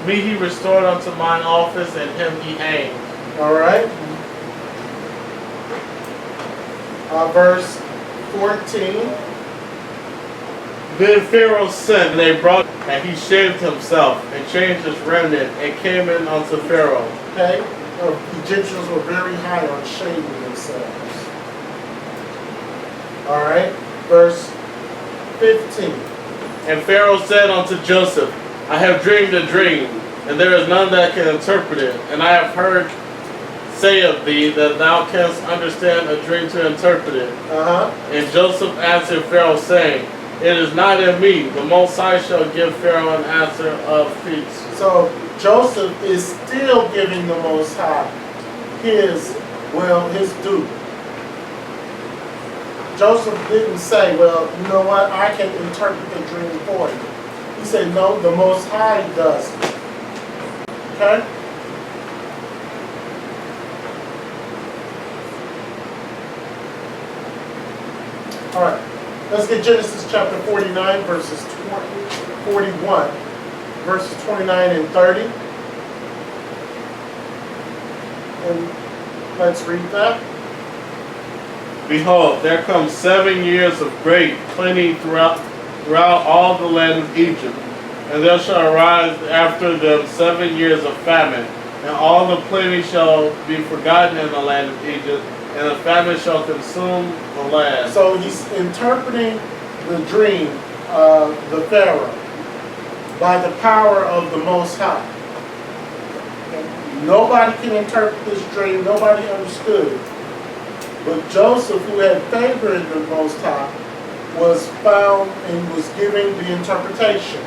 Me he restored unto mine office, and him he hanged. All right. Verse 14. Then Pharaoh sent, and they brought, and he shaved himself, and changed his remnant, and came in unto Pharaoh. Okay. Egyptians were very high on shaving themselves. All right. Verse 15. And Pharaoh said unto Joseph, I have dreamed a dream, and there is none that can interpret it. And I have heard say of thee that thou canst understand a dream to interpret it. And Joseph answered Pharaoh, saying, It is not in me. The Most High shall give Pharaoh an answer of peace. So Joseph is still giving the Most High his due. Joseph didn't say, well, you know what, I can interpret the dream for you. He said, no, the Most High does it. Okay? All right. Let's get Genesis chapter 49, verses 41, verses 29 and 30. And let's read that. Behold, there come 7 years of great plenty throughout all the land of Egypt. And there shall arise after them 7 years of famine, and all the plenty shall be forgotten in the land of Egypt, and the famine shall consume the land. So he's interpreting the dream of the Pharaoh by the power of the Most High. Nobody can interpret this dream. Nobody understood it. But Joseph, who had favored the Most High, was found and was giving the interpretation.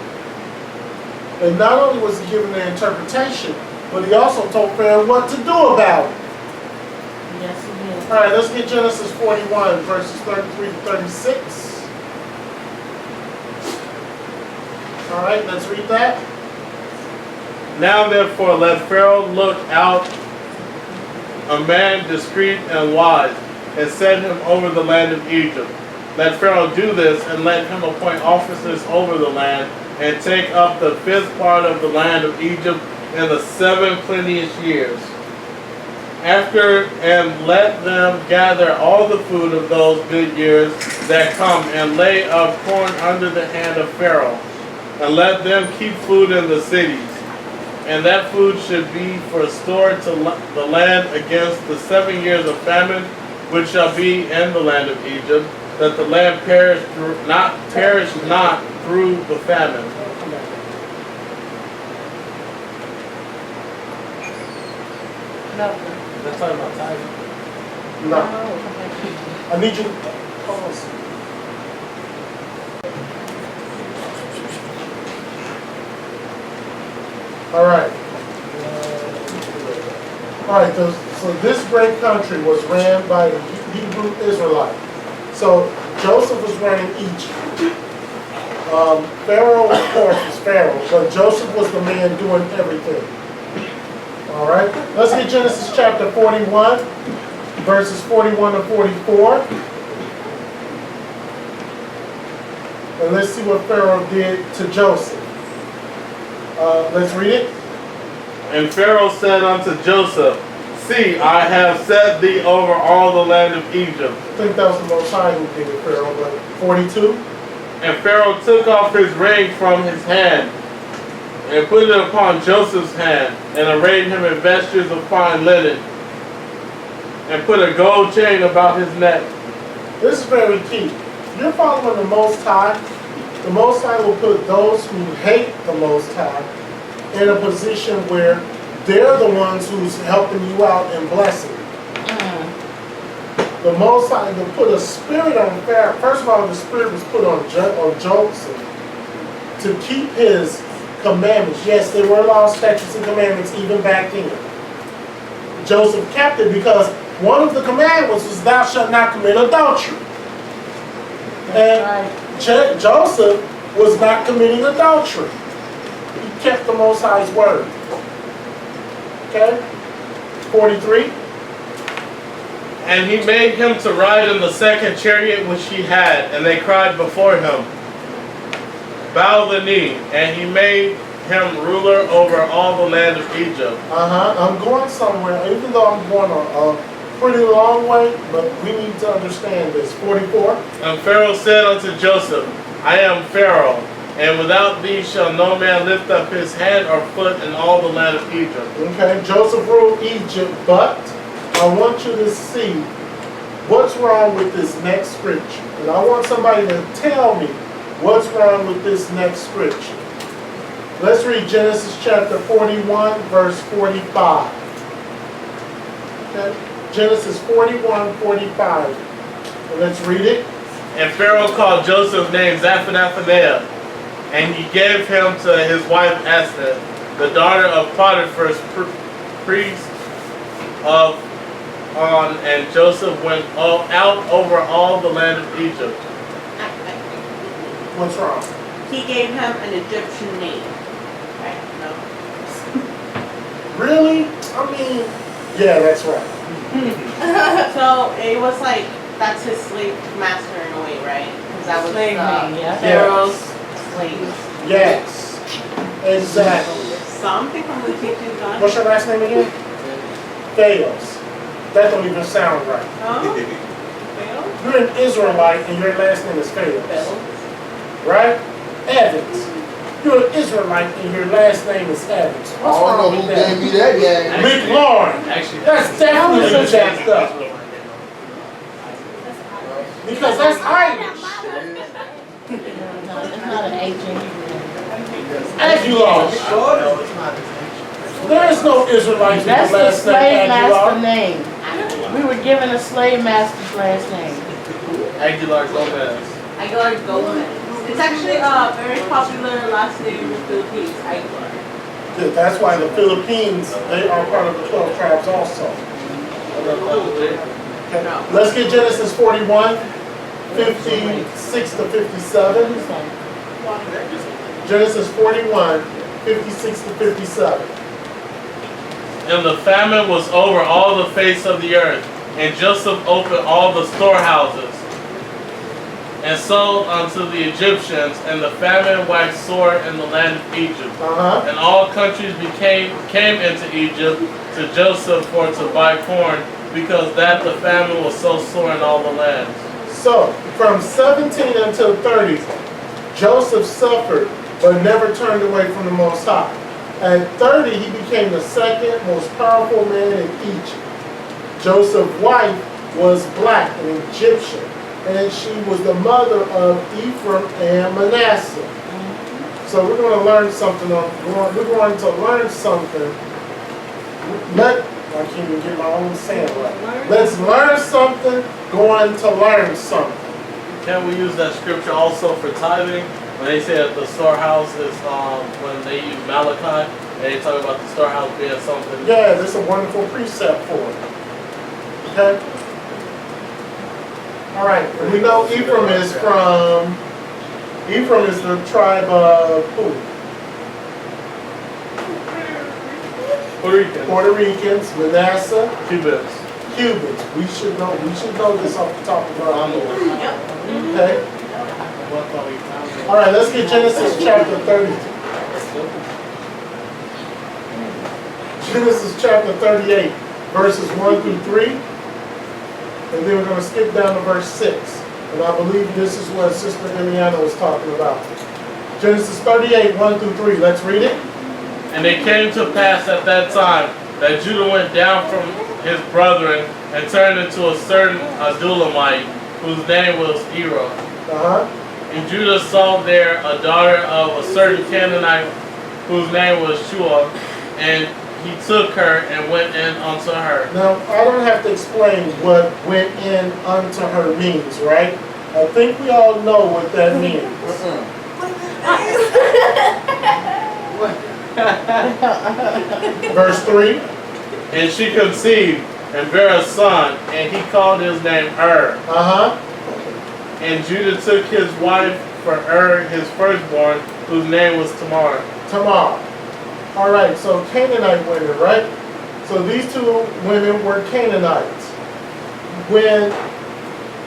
And not only was he giving the interpretation, but he also told Pharaoh what to do about it. Yes, he did. All right, let's get Genesis 41, verses 33 to 36. All right, let's read that. Now therefore let Pharaoh look out a man discreet and wise, and set him over the land of Egypt. Let Pharaoh do this, and let him appoint officers over the land, and take up the fifth part of the land of Egypt in the 7 plenteous years. After, and let them gather all the food of those good years that come, and lay up corn under the hand of Pharaoh, and let them keep food in the cities. And that food should be for store to the land against the 7 years of famine, which shall be in the land of Egypt, that the land perish not through the famine. No. That's talking about tithing. No. I need you. Pause. All right. All right. So this great country was ran by the Hebrew Israelite. So Joseph was running Egypt. Pharaoh, of course, was Pharaoh, but Joseph was the man doing everything. All right. Let's get Genesis chapter 41, verses 41 to 44. And let's see what Pharaoh did to Joseph. Let's read it. And Pharaoh said unto Joseph, See, I have set thee over all the land of Egypt. I think that was the Most High who did it, Pharaoh, but 42. And Pharaoh took off his ring from his hand, and put it upon Joseph's hand, and arrayed him in vestures of fine linen, and put a gold chain about his neck. This is very key. You're following the Most High. The Most High will put those who hate the Most High in a position where they're the ones who's helping you out and blessing you. The Most High will put a spirit on Pharaoh. First of all, the spirit was put on Joseph to keep his commandments. Yes, there were laws, statutes, and commandments even back then. Joseph kept it because one of the commandments was thou shalt not commit adultery. And Joseph was not committing adultery. He kept the Most High's word. Okay? 43. And he made him to ride in the second chariot which he had, and they cried before him, Bow the knee. And he made him ruler over all the land of Egypt. I'm going somewhere, even though I'm going a pretty long way, but we need to understand this. 44. And Pharaoh said unto Joseph, I am Pharaoh, and without thee shall no man lift up his hand or foot in all the land of Egypt. Okay, Joseph ruled Egypt, but I want you to see what's wrong with this next scripture. And I want somebody to tell me what's wrong with this next scripture. Let's read Genesis chapter 41, verse 45. Okay, Genesis 41, 45. And let's read it. And Pharaoh called Joseph's name Zaphenath-paneah, and he gave him to his wife Esther, the daughter of Potiphar's priest of On, and Joseph went out over all the land of Egypt. What's wrong? He gave him an Egyptian name. Right? No. Really? I mean, yeah, that's right. So it was like, that's his slave master in a way, right? Because that was Slave name, yeah. Pharaoh's slave. Yes, exactly. Something from the teaching done. What's your last name again? Theos. That don't even sound right. Huh? Pharaoh? You're an Israelite and your last name is Theos. Right? Evans. You're an Israelite and your last name is Evans. I What's don't know wrong who with gave that? me that yet. McLaurin. That's definitely jacked up. Because that's Irish. No, it's not an ancient Hebrew. Aguilar. There is no Israelite with That's the the last slave name master Aguilar. name. We were given a slave master's last name. Aguilar Gomez. Aguilar Gomez. It's actually a very popular last name in the Philippines, Aguilar. Yeah, that's why the Philippines, they are part of the 12 tribes also. Okay. Let's get Genesis 41, 56 to 57. Genesis 41, 56 to 57. And the famine was over all the face of the earth. And Joseph opened all the storehouses and sold unto the Egyptians, and the famine waxed sore in the land of Egypt. And all countries came into Egypt to Joseph for to buy corn, because that the famine was so sore in all the lands. So, from 17 until 30, Joseph suffered, but never turned away from the Most High. At 30, he became the second most powerful man in Egypt. Joseph's wife was black, an Egyptian, and she was the mother of Ephraim and Manasseh. So we're going to learn something. We're going to learn something. I can't even get my own saying right. Let's learn something. Going to learn something. Can we use that scripture also for tithing? When they say that the storehouse is when they use Malachi, and they talk about the storehouse being something. Yeah, this is a wonderful precept for it. Okay. All right. We know Ephraim is the tribe of who? Puerto Ricans, Manasseh, Cubans. We should know this off the top of our head. Okay. All right, let's get Genesis chapter 30. Genesis chapter 38, verses 1 through 3. And then we're going to skip down to verse 6. And I believe this is what Sister Eliana was talking about. Genesis 38, 1 through 3. Let's read it. And it came to pass at that time that Judah went down from his brethren and turned into a certain Adulamite, whose name was Erah. And Judah saw there a daughter of a certain Canaanite, whose name was Shua, and he took her and went in unto her. Now, I don't have to explain what went in unto her means, right? I think we all know what that means. Verse 3. And she conceived and bare a son, and he called his name And Judah took his wife for his firstborn, whose name was Tamar. All right, so Canaanite women, right? So these two women were Canaanites. When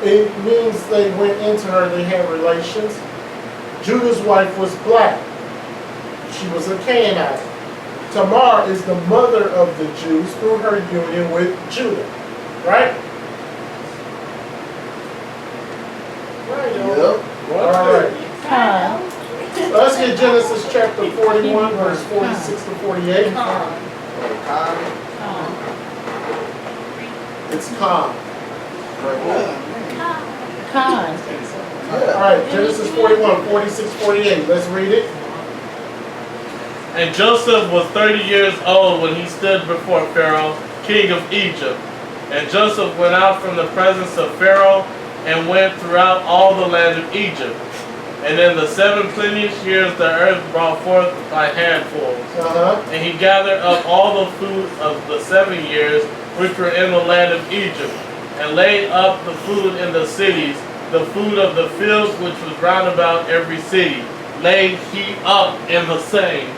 it means they went into her, they had relations. Judah's wife was black. She was a Canaanite. Tamar is the mother of the Jews through her union with Judah, right? All right. Let's get Genesis chapter 41, verse 46 to 48. It's calm. All right, Genesis 41, 46, 48. Let's read it. And Joseph was 30 years old when he stood before Pharaoh, king of Egypt. And Joseph went out from the presence of Pharaoh and went throughout all the land of Egypt. And in the 7 plenteous years the earth brought forth by handfuls. And he gathered up all the food of the 7 years which were in the land of Egypt, and laid up the food in the cities, the food of the fields which was round about every city, laid he up in the same.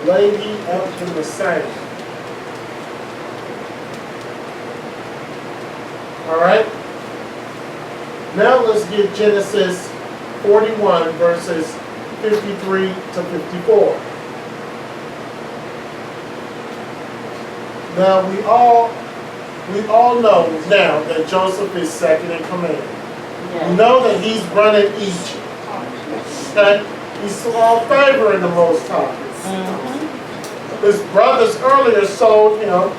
Laid he up in the same. All right. Now let's get Genesis 41 verses 53 to 54. Now we all know now that Joseph is second in command. We know that he's running Egypt. Okay? He's small favor in the Most High. His brothers earlier sold him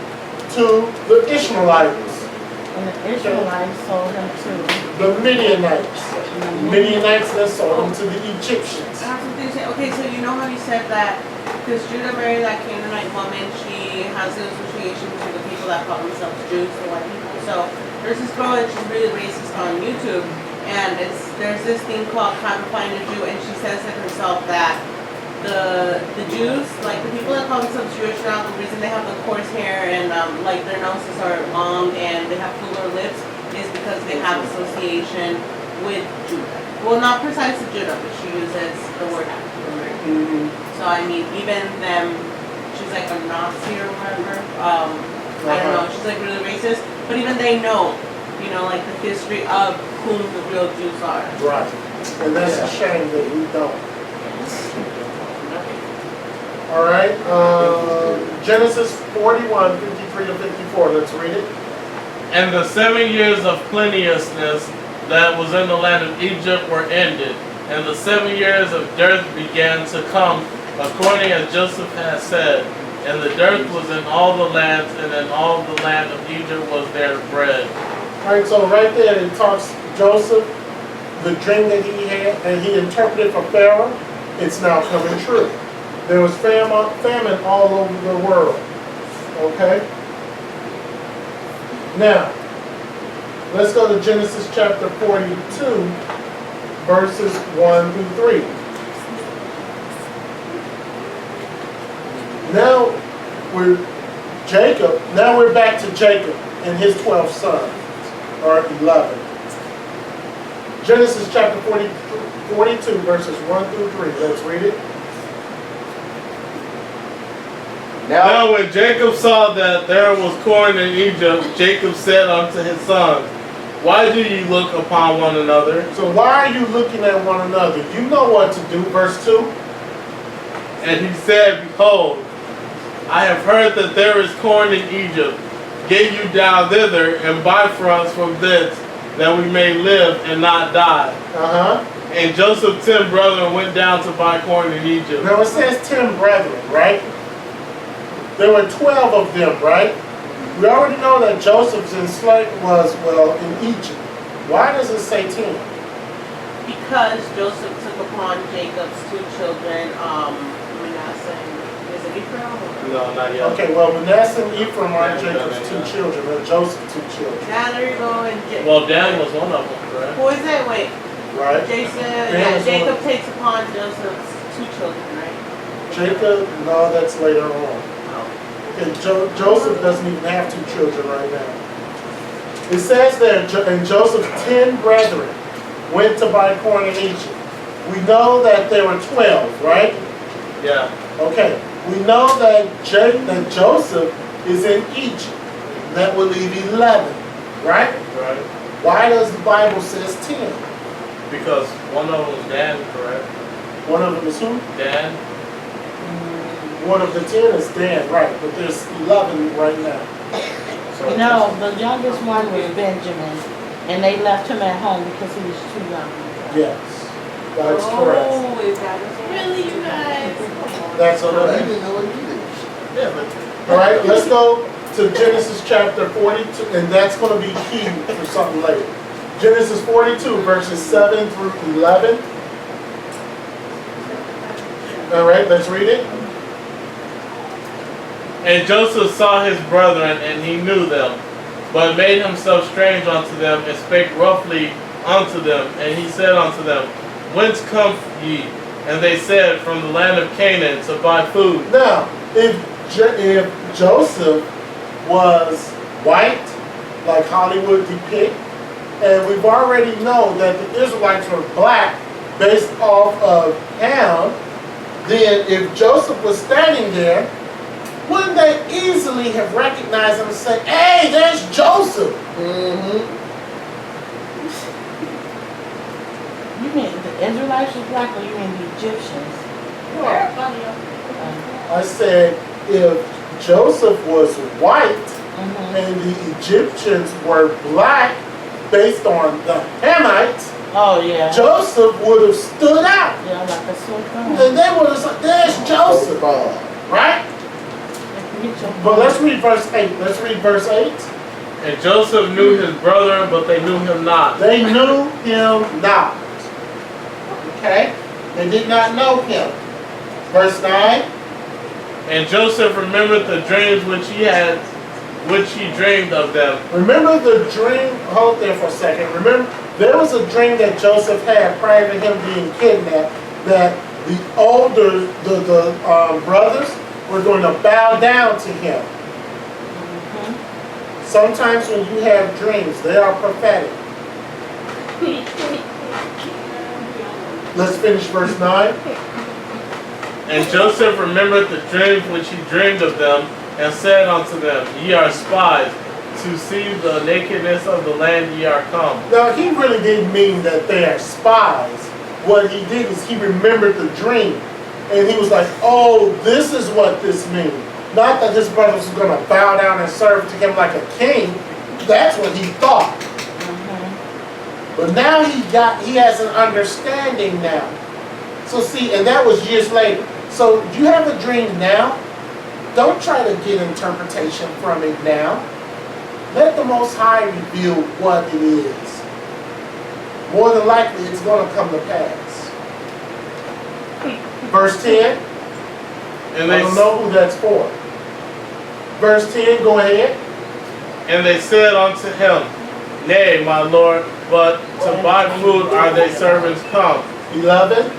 to the Ishmaelites. And the Israelites sold him to the Midianites. The Midianites that sold him to the Egyptians. I have something to say. Okay, so you know how you said that because Judah married that Canaanite woman, she has an association to the people that call themselves Jews, the white people. So there's this girl and she's really racist on YouTube, and there's this thing called How to Find a Jew, and she says it herself that the Jews, like the people that call themselves Jewish now, the reason they have the coarse hair and like their noses are long and they have fuller lips is because they have association with Judah. Well, not precisely Judah, but she uses the word African. So I mean, even them she's like a Nazi or whatever. I don't know. She's like really racist. But even they know, you know, like the history of who the real Jews are. Right. And that's a shame that we don't. All right. Genesis 41, 53 to 54. Let's read it. And the 7 years of plenteousness that was in the land of Egypt were ended, and the 7 years of dearth began to come, according as Joseph had said. And the dearth was in all the lands, and in all the land of Egypt was there bread. All right, so right there it talks Joseph, the dream that he had, and he interpreted for Pharaoh. It's now coming true. There was famine all over the world. Okay? Now, let's go to Genesis chapter 42, verses 1 through 3. Now we're back to Jacob and his 12 sons, or 11. Genesis chapter 42, verses 1 through 3. Let's read it. Now when Jacob saw that there was corn in Egypt, Jacob said unto his sons, Why do ye look upon one another? So why are you looking at one another? You know what to do. Verse 2. And he said, Behold, I have heard that there is corn in Egypt. Get you down thither, and buy for us from thence, that we may live and not die. And Joseph's 10 brethren went down to buy corn in Egypt. Now it says 10 brethren, right? There were 12 of them, right? We already know that Joseph's was in Egypt. Why does it say 10? Because Joseph took upon Jacob's 2 children, Manasseh and, is it Ephraim? No, not yet. Okay, well, Manasseh and Ephraim are Jacob's 2 children, and Joseph's 2 children. Now there you go. And Well, Dan was one of them, correct? who is that? Wait. Right? Jacob takes upon Joseph's 2 children, right? Jacob, no, that's later on. Oh. Okay, Joseph doesn't even have 2 children right now. It says there, and Joseph's 10 brethren went to buy corn in Egypt. We know that there were 12, right? Yeah. Okay, we know that Joseph is in Egypt. That would leave 11, right? Right. Why does the Bible says 10? Because one of them was Dan, correct? One of them is who? Dan? One of the 10 is Dan, right? But there's 11 right now. So No, the youngest one was Benjamin, and they left him at home because he was too young. yes, that's correct. Oh, is that really, you guys? That's So correct. he didn't know what he did. Yeah, but All right, let's go to Genesis chapter 42, and that's going to be key for something later. Genesis 42, verses 7 through 11. All right, let's read it. And Joseph saw his brethren, and he knew them, but made himself strange unto them, and spake roughly unto them. And he said unto them, Whence come ye? And they said, From the land of Canaan, to buy food. Now, if Joseph was white, like Hollywood depict, and we've already known that the Israelites were black based off of Ham, then if Joseph was standing there, wouldn't they easily have recognized him and said, hey, there's Joseph? You mean the Israelites was black, or you mean the Egyptians? I said, if Joseph was white and the Egyptians were black based on the Hamites, Oh, yeah. Joseph would have stood out. Yeah, like a sore thumb. And they would have said, there's Joseph, right? But let's read verse 8. Let's read verse 8. And Joseph knew his brethren, but they knew him not. They knew him not. Okay? They did not know him. Verse 9. And Joseph remembered the dreams which he dreamed of them. Remember the dream? Hold there for a second. Remember, there was a dream that Joseph had prior to him being kidnapped, that the older, brothers were going to bow down to him. Sometimes when you have dreams, they are prophetic. Let's finish verse 9. And Joseph remembered the dreams which he dreamed of them, and said unto them, Ye are spies, to see the nakedness of the land ye are come. Now, he really didn't mean that they are spies. What he did is he remembered the dream. And he was like, oh, this is what this means. Not that his brothers were going to bow down and serve to him like a king. That's what he thought. But now he has an understanding now. So see, and that was years later. So you have a dream now. Don't try to get interpretation from it now. Let the Most High reveal what it is. More than likely, it's going to come to pass. Verse 10. And I don't know who that's for. Verse 10, go ahead. And they said unto him, Nay, my lord, but to buy food are they servants come. 11.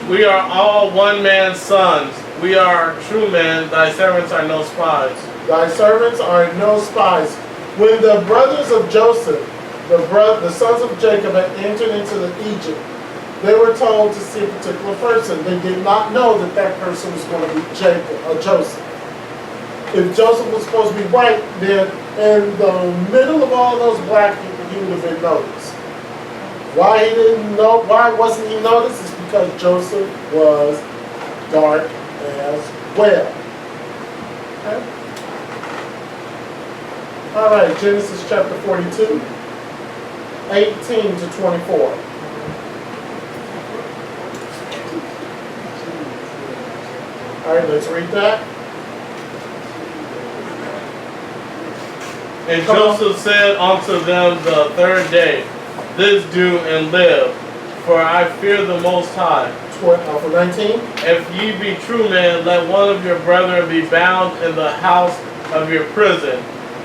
We are all one man's sons. We are true men. Thy servants are no spies. Thy servants are no spies. When the brothers of Joseph, the sons of Jacob, had entered into Egypt, they were told to see a particular person. They did not know that that person was going to be Jacob or Joseph. If Joseph was supposed to be white, then in the middle of all those black people, he would have been noticed. Why he didn't know? Why wasn't he noticed? It's because Joseph was dark as well. Okay? All right, Genesis chapter 42, 18 to 24. All right, let's read that. And Joseph said unto them the third day, This do and live, for I fear the Most High. For 19. If ye be true men, let one of your brethren be bound in the house of your prison.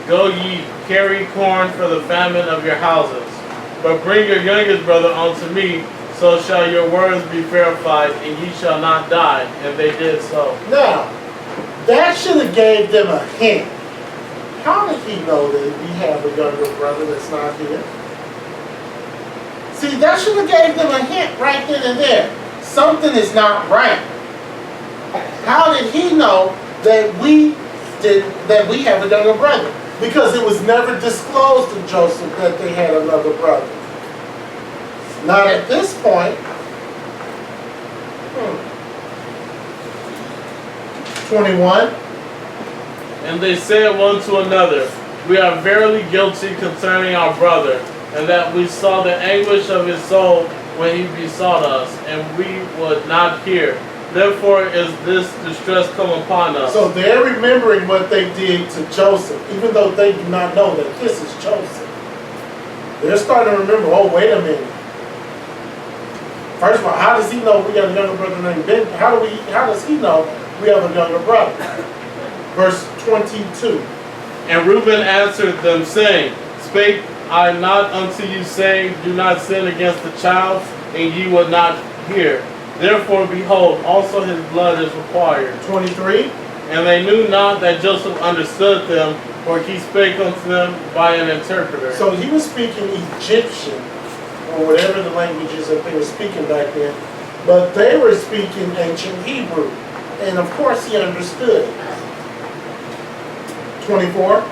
Go ye, carry corn for the famine of your houses. But bring your youngest brother unto me, so shall your words be verified, and ye shall not die. And they did so. Now, that should have gave them a hint. How did he know that we have a younger brother that's not here? See, that should have gave them a hint right then and there. Something is not right. How did he know that we have a younger brother? Because it was never disclosed to Joseph that they had another brother. Not at this point. 21. And they said one to another, We are verily guilty concerning our brother, and that we saw the anguish of his soul when he besought us, and we would not hear. Therefore is this distress come upon us. So they're remembering what they did to Joseph, even though they do not know that this is Joseph. They're starting to remember, oh, wait a minute. First of all, how does he know we have a younger brother named Ben? How does he know we have a younger brother? Verse 22. And Reuben answered them, saying, Spake I not unto you, saying, Do not sin against the child, and ye will not hear. Therefore, behold, also his blood is required. 23. And they knew not that Joseph understood them, for he spake unto them by an interpreter. So he was speaking Egyptian, or whatever the languages that they were speaking back then, but they were speaking ancient Hebrew. And of course he understood. 24.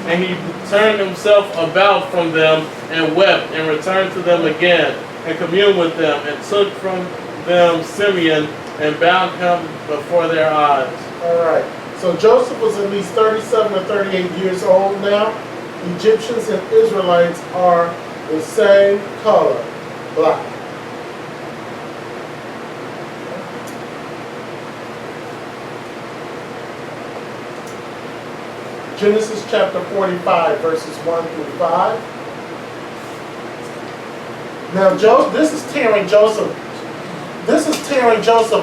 And he turned himself about from them, and wept, and returned to them again, and communed with them, and took from them Simeon, and bound him before their eyes. All right. So Joseph was at least 37 or 38 years old now. Egyptians and Israelites are the same color, black. Genesis chapter 45, verses 1 through 5. Now, this is tearing Joseph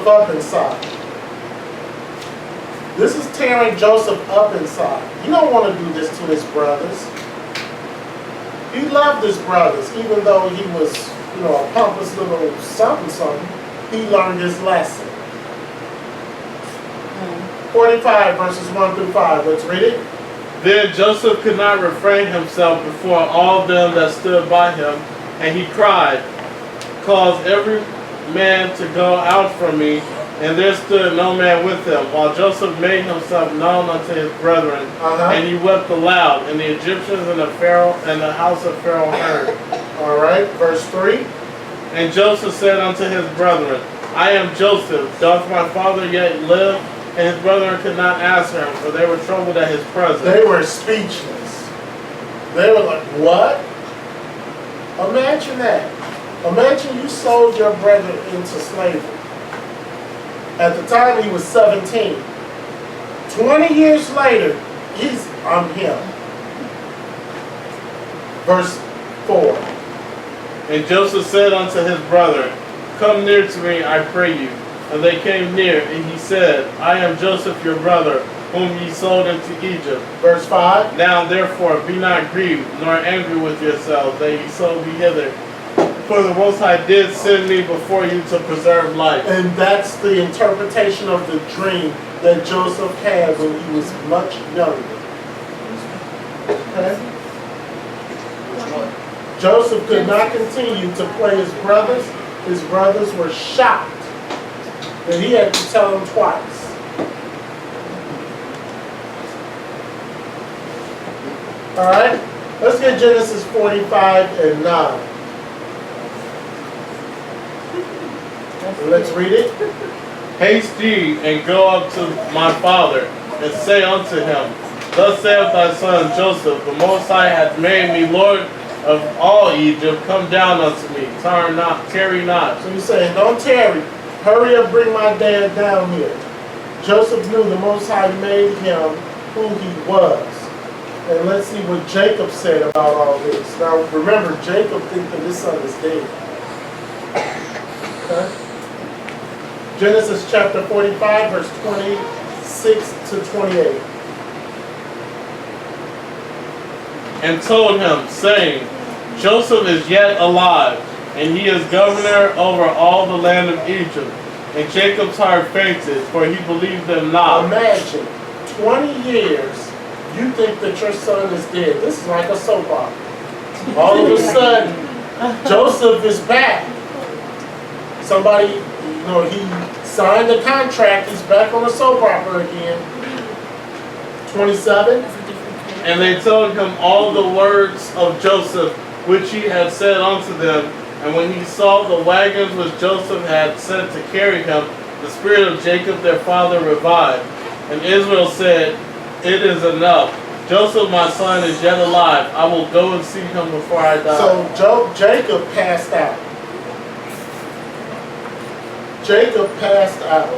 up inside. This is tearing Joseph up inside. He don't want to do this to his brothers. He loved his brothers, even though he was, a pompous little something. He learned his lesson. 45 verses 1 through 5. Let's read it. Then Joseph could not refrain himself before all them that stood by him, and he cried, Cause every man to go out from me. And there stood no man with him, while Joseph made himself known unto his brethren, and he wept aloud, and the Egyptians and the Pharaoh and the house of Pharaoh heard. All right, verse 3. And Joseph said unto his brethren, I am Joseph, doth my father yet live? And his brethren could not answer him, for they were troubled at his presence. They were speechless. They were like, what? Imagine that. Imagine you sold your brother into slavery. At the time he was 17. 20 years later, I'm him. Verse 4. And Joseph said unto his brethren, Come near to me, I pray you. And they came near, and he said, I am Joseph your brother, whom ye sold into Egypt. Verse 5. Now therefore be not grieved, nor angry with yourselves, that ye sold me hither. For the Most High did send me before you to preserve life. And that's the interpretation of the dream that Joseph had when he was much younger. Okay? Joseph could not continue to play his brothers. His brothers were shocked that he had to tell them twice. All right? Let's get Genesis 45 and 9. Let's read it. Haste ye, and go up to my father, and say unto him, Thus saith thy son Joseph, the Most High hath made me Lord of all Egypt. Come down unto me, tarry not. So he's saying, don't tarry. Hurry up, bring my dad down here. Joseph knew the Most High made him who he was. And let's see what Jacob said about all this. Now remember, Jacob thinks that his son is dead. Okay? Genesis chapter 45, verse 26 to 28. And told him, saying, Joseph is yet alive, and he is governor over all the land of Egypt. And Jacob's heart fainted, for he believed them not. Imagine, 20 years, you think that your son is dead. This is like a soap opera. All of a sudden, Joseph is back. Somebody, he signed the contract. He's back on the soap opera again. 27. And they told him all the words of Joseph, which he had said unto them. And when he saw the wagons which Joseph had sent to carry him, the spirit of Jacob their father revived. And Israel said, It is enough. Joseph my son is yet alive. I will go and see him before I die. So Jacob passed out. Jacob passed out.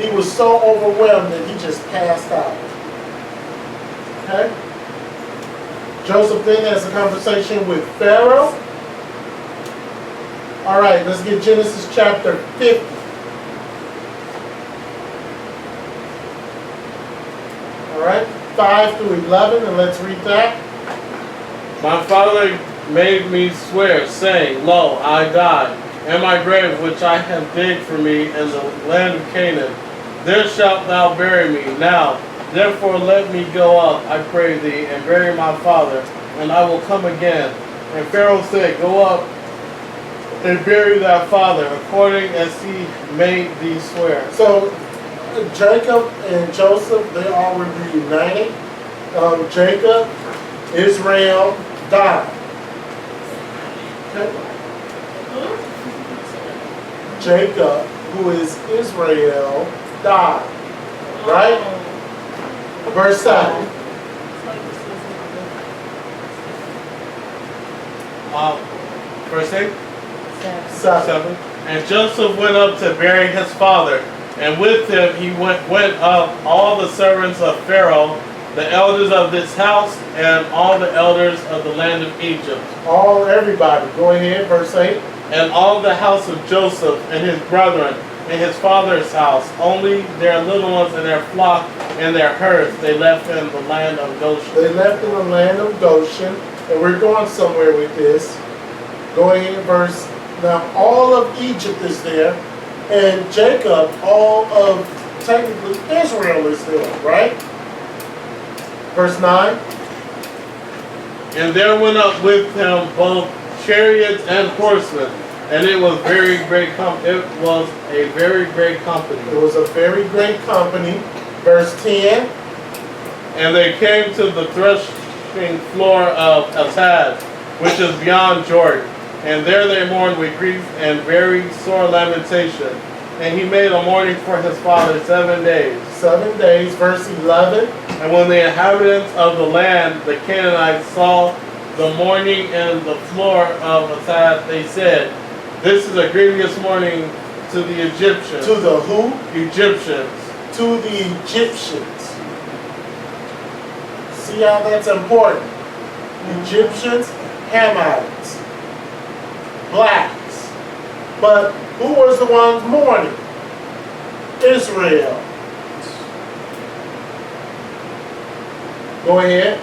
He was so overwhelmed that he just passed out. Okay? Joseph then has a conversation with Pharaoh. All right, let's get Genesis chapter 50. All right, 5 through 11, and let's read that. My father made me swear, saying, Lo, I die, and my grave which I have digged for me in the land of Canaan, there shalt thou bury me. Now, therefore let me go up, I pray thee, and bury my father, and I will come again. And Pharaoh said, Go up and bury thy father, according as he made thee swear. So Jacob and Joseph, they all were reunited. Jacob, Israel died. Okay. Jacob, who is Israel, died. Right? Verse 7. Verse 8? 7. And Joseph went up to bury his father, and with him he went up all the servants of Pharaoh, the elders of this house, and all the elders of the land of Egypt. Everybody. Go ahead, verse 8. And all the house of Joseph and his brethren and his father's house, only their little ones and their flock and their herds they left in the land of Goshen. They left in the land of Goshen, and we're going somewhere with this. Go ahead, verse. Now all of Egypt is there, and Jacob, all of technically Israel is there, right? Verse 9. And there went up with him both chariots and horsemen, And it was very great it was a very great company. It was a very great company. Verse 10. And they came to the threshing floor of Atad, which is beyond Jordan. And there they mourned with grief and very sore lamentation. And he made a mourning for his father 7 days. 7 days. Verse 11. And when the inhabitants of the land, the Canaanites, saw the mourning in the floor of Atad, they said, "This is a grievous mourning to the Egyptians." To the who? Egyptians. To the Egyptians. See how that's important? Egyptians, Hamites, blacks. But who was the ones mourning? Israel. Go ahead.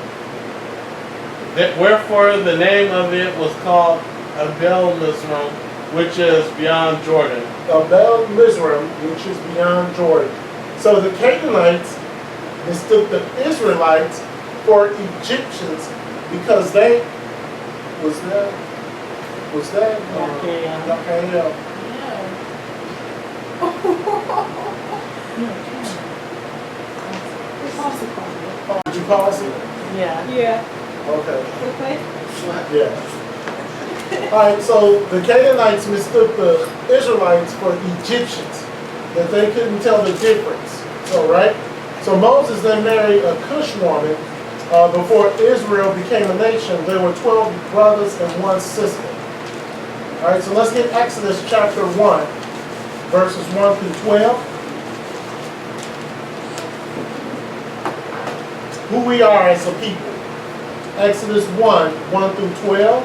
Wherefore the name of it was called Abel Mizraim, which is beyond Jordan. Abel Mizraim, which is beyond Jordan. So the Canaanites mistook the Israelites for Egyptians because they was that Okay. Did you pause it? Yeah. Yeah. Okay. Okay. Yeah. Alright, so the Canaanites mistook the Israelites for Egyptians, that they couldn't tell the difference. So, right? So Moses then married a Cush woman before Israel became a nation. There were 12 brothers and 1 sister. Alright, so let's get Exodus chapter 1, verses 1 through 12. Who we are as a people. Exodus 1, 1 through 12.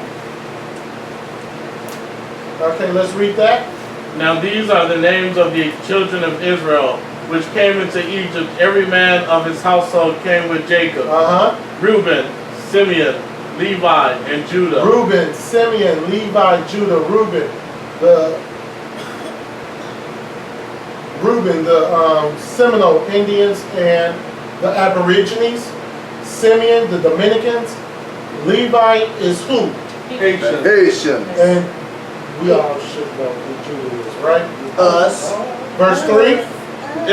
Okay, let's read that. Now these are the names of the children of Israel, which came into Egypt. Every man of his household came with Jacob. Reuben, Simeon, Levi, and Judah. Reuben, Simeon, Levi, Judah. Reuben, the Seminole Indians and the Aborigines. Simeon, the Dominicans. Levi is who? Haitian. Haitians. And we all should know who Judah is, right? Us. Verse 3.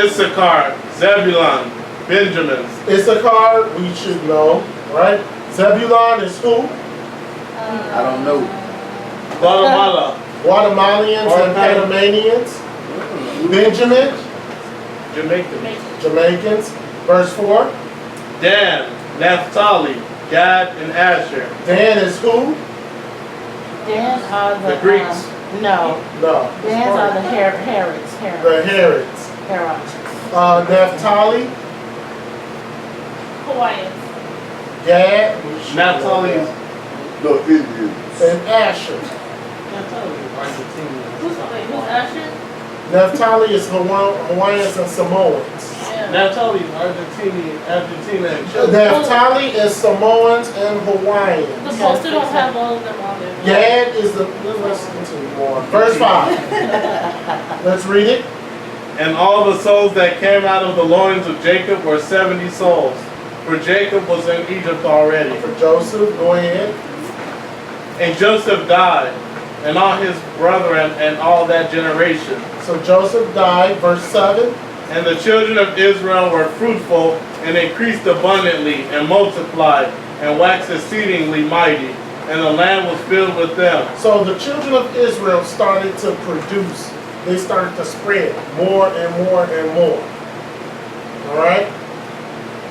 Issachar, Zebulun, Benjamin. Issachar, we should know, right? Zebulun is who? I don't know. Guatemala, Guatemalans and Panamanians. Benjamin, Jamaican. Jamaicans. Verse 4. Dan, Naphtali, Gad, and Asher. Dan is who? Dan are the The Greeks. No. No. Dan's are the Herods. The Herods. Herods. Naphtali, Hawaiians. Gad, we should know Naphtali is that. The Indians. And Asher. Who's Asher? Naphtali is Hawaiians and Samoans. Naphtali is Argentina and Chile. Naphtali is Samoans and Hawaiians. The poster don't have all of them on there. Gad is the, let's continue on. Verse 5. Let's read it. And all the souls that came out of the loins of Jacob were 70 souls. For Jacob was in Egypt already. For Joseph, go ahead. And Joseph died, and all his brethren, and all that generation. So Joseph died, verse 7. And the children of Israel were fruitful, and increased abundantly, and multiplied, and waxed exceedingly mighty. And the land was filled with them. So the children of Israel started to produce. They started to spread more and more and more. All right?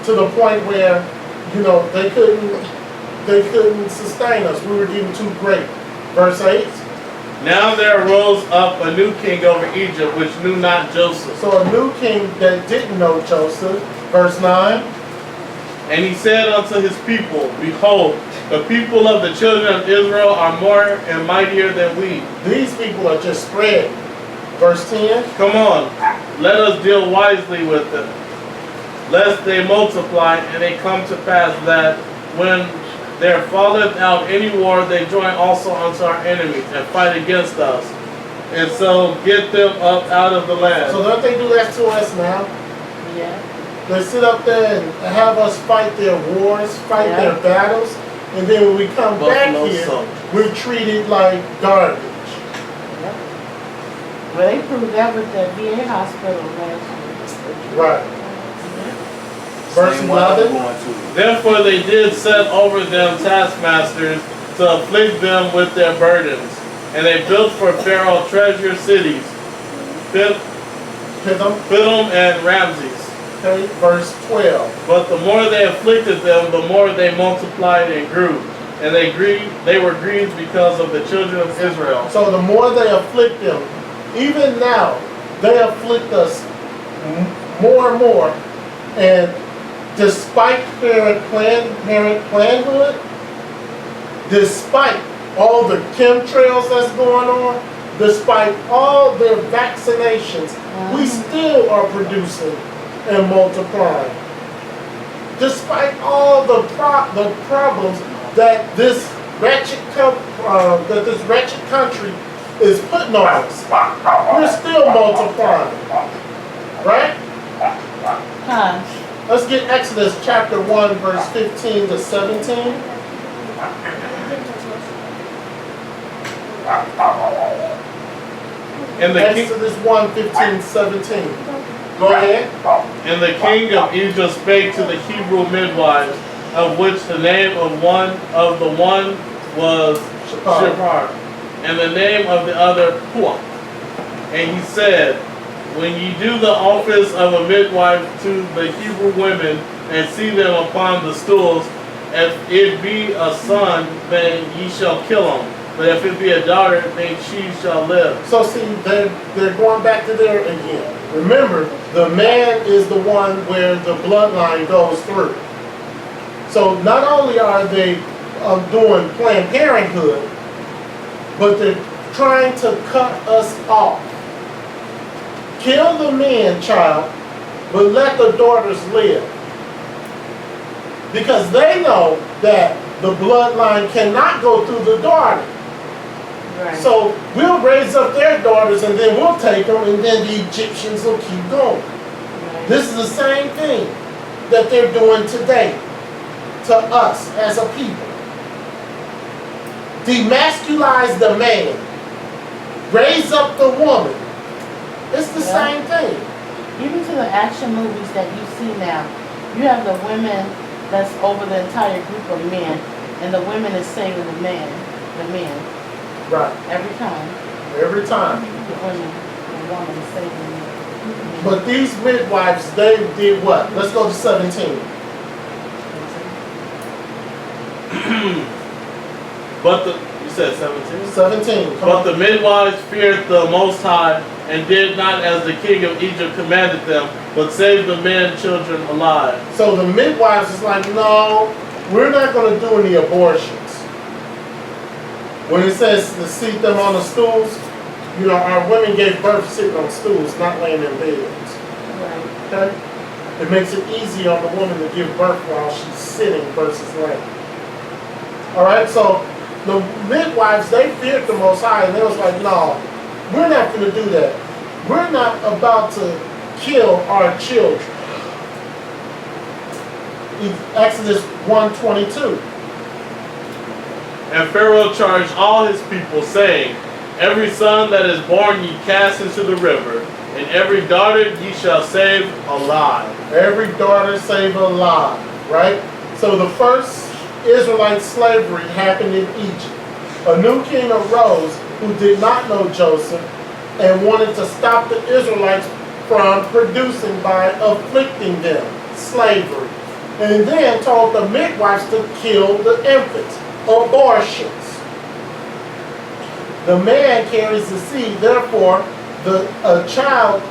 To the point where, you know, they couldn't sustain us. We were getting too great. Verse 8. Now there arose up a new king over Egypt, which knew not Joseph. So a new king that didn't know Joseph. Verse 9. And he said unto his people, Behold, the people of the children of Israel are more and mightier than we. These people are just spreading. Verse 10. Come on, let us deal wisely with them, lest they multiply, and it come to pass that when there falleth out any war, they join also unto our enemies, and fight against us, and so get them up out of the land. So don't they do that to us now? Yeah. They sit up there and have us fight their wars, fight Yeah. their battles, and then when we come back Buffalo here, soldiers. we're treated like garbage. Well, they proved that with the VA hospital last year. Right. Verse Same one I'm 11. going to. Therefore they did set over them taskmasters to afflict them with their burdens. And they built for Pharaoh treasure cities, Pithom. Pithom and Ramses. Okay. Verse 12. But the more they afflicted them, the more they multiplied and grew. And they were grieved because of the children of Israel. So the more they afflict them, even now, they afflict us more and more. And despite parent planhood, despite all the chemtrails that's going on, despite all their vaccinations, we still are producing and multiplying. Despite all the problems that this wretched country is putting on us, we're still multiplying, right? Huh. Let's get Exodus chapter 1, verse 15 to 17. And the king, Exodus 1, 15, 17. Go ahead. and the king of Egypt spake to the Hebrew midwives, of which the name of the one was Shapar, and the name of the other Puah. And he said, when ye do the office of a midwife to the Hebrew women, and see them upon the stools, if it be a son, then ye shall kill him. But if it be a daughter, then she shall live. So see, they're going back to there again. Remember, the man is the one where the bloodline goes through. So not only are they doing Planned Parenthood, but they're trying to cut us off. Kill the man child, but let the daughters live. Because they know that the bloodline cannot go through the daughter. Right. So we'll raise up their daughters and then we'll take them and then the Egyptians will keep going. Right. This is the same thing that they're doing today to us as a people. Demasculize the man. Raise up the woman. It's the same thing. Even to the action movies that you see now, you have the women that's over the entire group of men, and the women is saving the men. Right. Every time. Every time. The woman is saving the men. But these midwives, they did what? Let's go to 17. You said 17? 17. Come But on. the midwives feared the Most High, and did not as the king of Egypt commanded them, but saved the men and children alive. So the midwives is like, no, we're not going to do any abortions. When it says to seat them on the stools, you know, our women gave birth sitting on stools, not laying in beds. Right. Okay? It makes it easier on the woman to give birth while she's sitting versus laying. Alright, so the midwives, they feared the Most High, and they was like, no, we're not going to do that. We're not about to kill our children. Exodus 1:22. And Pharaoh charged all his people, saying, every son that is born ye cast into the river, and every daughter ye shall save alive. Every daughter save alive, right? So the first Israelite slavery happened in Egypt. A new king arose who did not know Joseph and wanted to stop the Israelites from producing by afflicting them, slavery. And then told the midwives to kill the infants, abortions. The man carries the seed, therefore a child,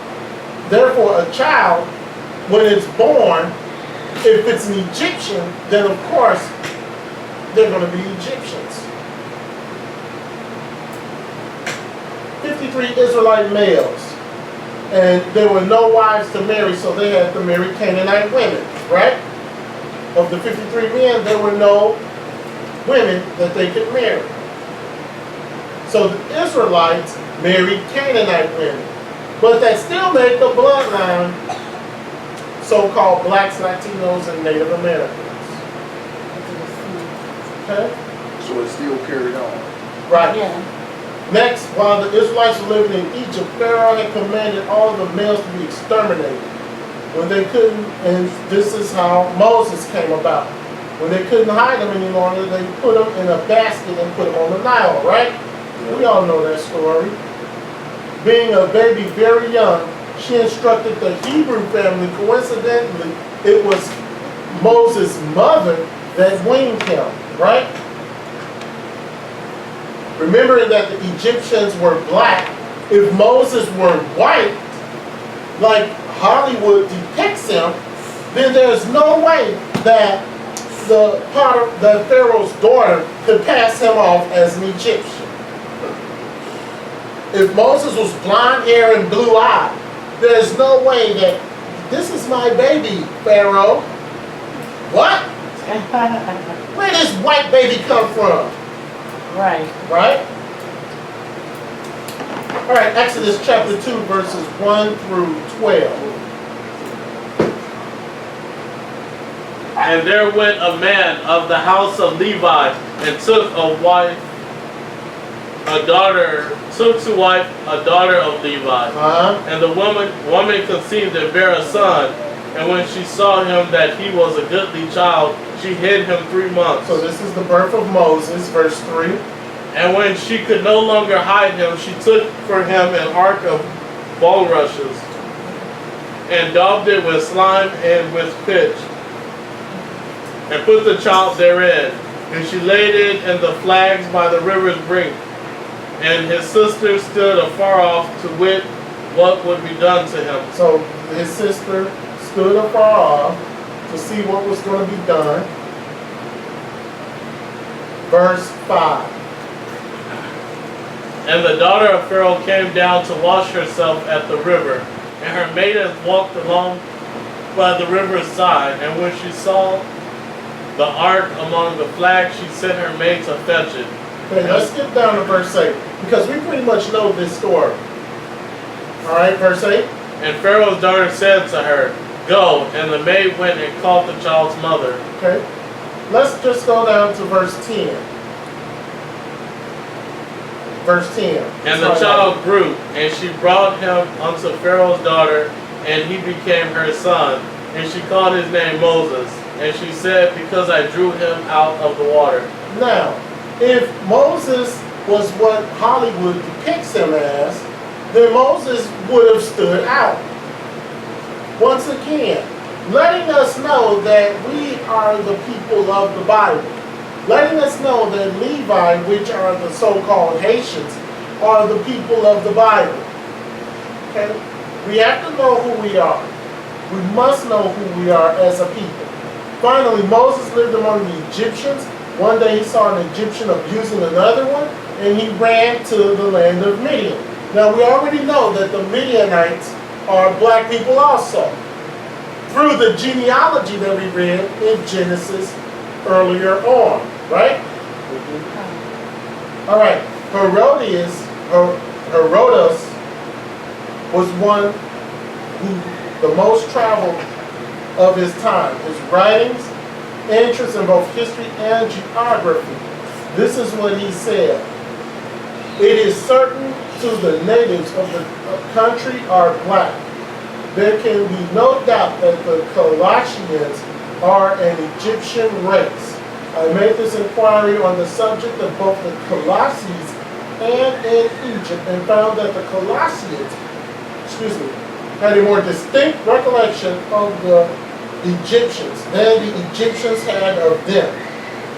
when it's born, if it's an Egyptian, then of course they're going to be Egyptians. 53 Israelite males, and there were no wives to marry, so they had to marry Canaanite women, right? Of the 53 men, there were no women that they could marry. So the Israelites married Canaanite women, but that still made the bloodline so-called blacks, Latinos, and Native Americans. Okay? So it's still carried on. Right. Yeah. Next, while the Israelites were living in Egypt, Pharaoh had commanded all the males to be exterminated. When they couldn't, and this is how Moses came about. When they couldn't hide them any longer, they put them in a basket and put them on the Nile, right? We all know that story. Being a baby very young, she instructed the Hebrew family. Coincidentally, it was Moses' mother that weaned him, right? Remembering that the Egyptians were black, if Moses were white, like Hollywood depicts him, then there's no way that the Pharaoh's daughter could pass him off as an Egyptian. If Moses was blonde hair and blue eyed, there's no way that this is my baby, Pharaoh. What? Where does white baby come from? Right. Right? All right, Exodus chapter 2, verses 1 through 12. And there went a man of the house of Levi and took to wife a daughter of Levi. And the woman conceived and bare a son. And when she saw him that he was a goodly child, she hid him 3 months. So this is the birth of Moses, verse 3. And when she could no longer hide him, she took for him an ark of bulrushes, and daubed it with slime and with pitch, and put the child therein. And she laid it in the flags by the river's brink. And his sister stood afar off to wit what would be done to him. So his sister stood afar off to see what was going to be done. Verse 5. And the daughter of Pharaoh came down to wash herself at the river, and her maidens walked along by the river's side. And when she saw the ark among the flags, she sent her maid to fetch it. Okay, let's skip down to verse 8, because we pretty much know this story. All right, verse 8. And Pharaoh's daughter said to her, Go. And the maid went and called the child's mother. Okay, let's just go down to verse 10. Verse 10. And the child grew, and she brought him unto Pharaoh's daughter, and he became her son. And she called his name Moses. And she said, Because I drew him out of the water. Now, if Moses was what Hollywood depicts him as, then Moses would have stood out. Once again, letting us know that we are the people of the Bible. Letting us know that Levi, which are the so-called Haitians, are the people of the Bible. Okay? We have to know who we are. We must know who we are as a people. Finally, Moses lived among the Egyptians. One day he saw an Egyptian abusing another one, and he ran to the land of Midian. Now we already know that the Midianites are black people also, through the genealogy that we read in Genesis earlier on, right? All right, Herodotus was one who the most traveled of his time. His writings, interest in both history and geography. This is what he said. It is certain to the natives of the country are black. There can be no doubt that the Colossians are an Egyptian race. I made this inquiry on the subject of both the Colossians and in Egypt, and found that the Colossians, had a more distinct recollection of the Egyptians than the Egyptians had of them.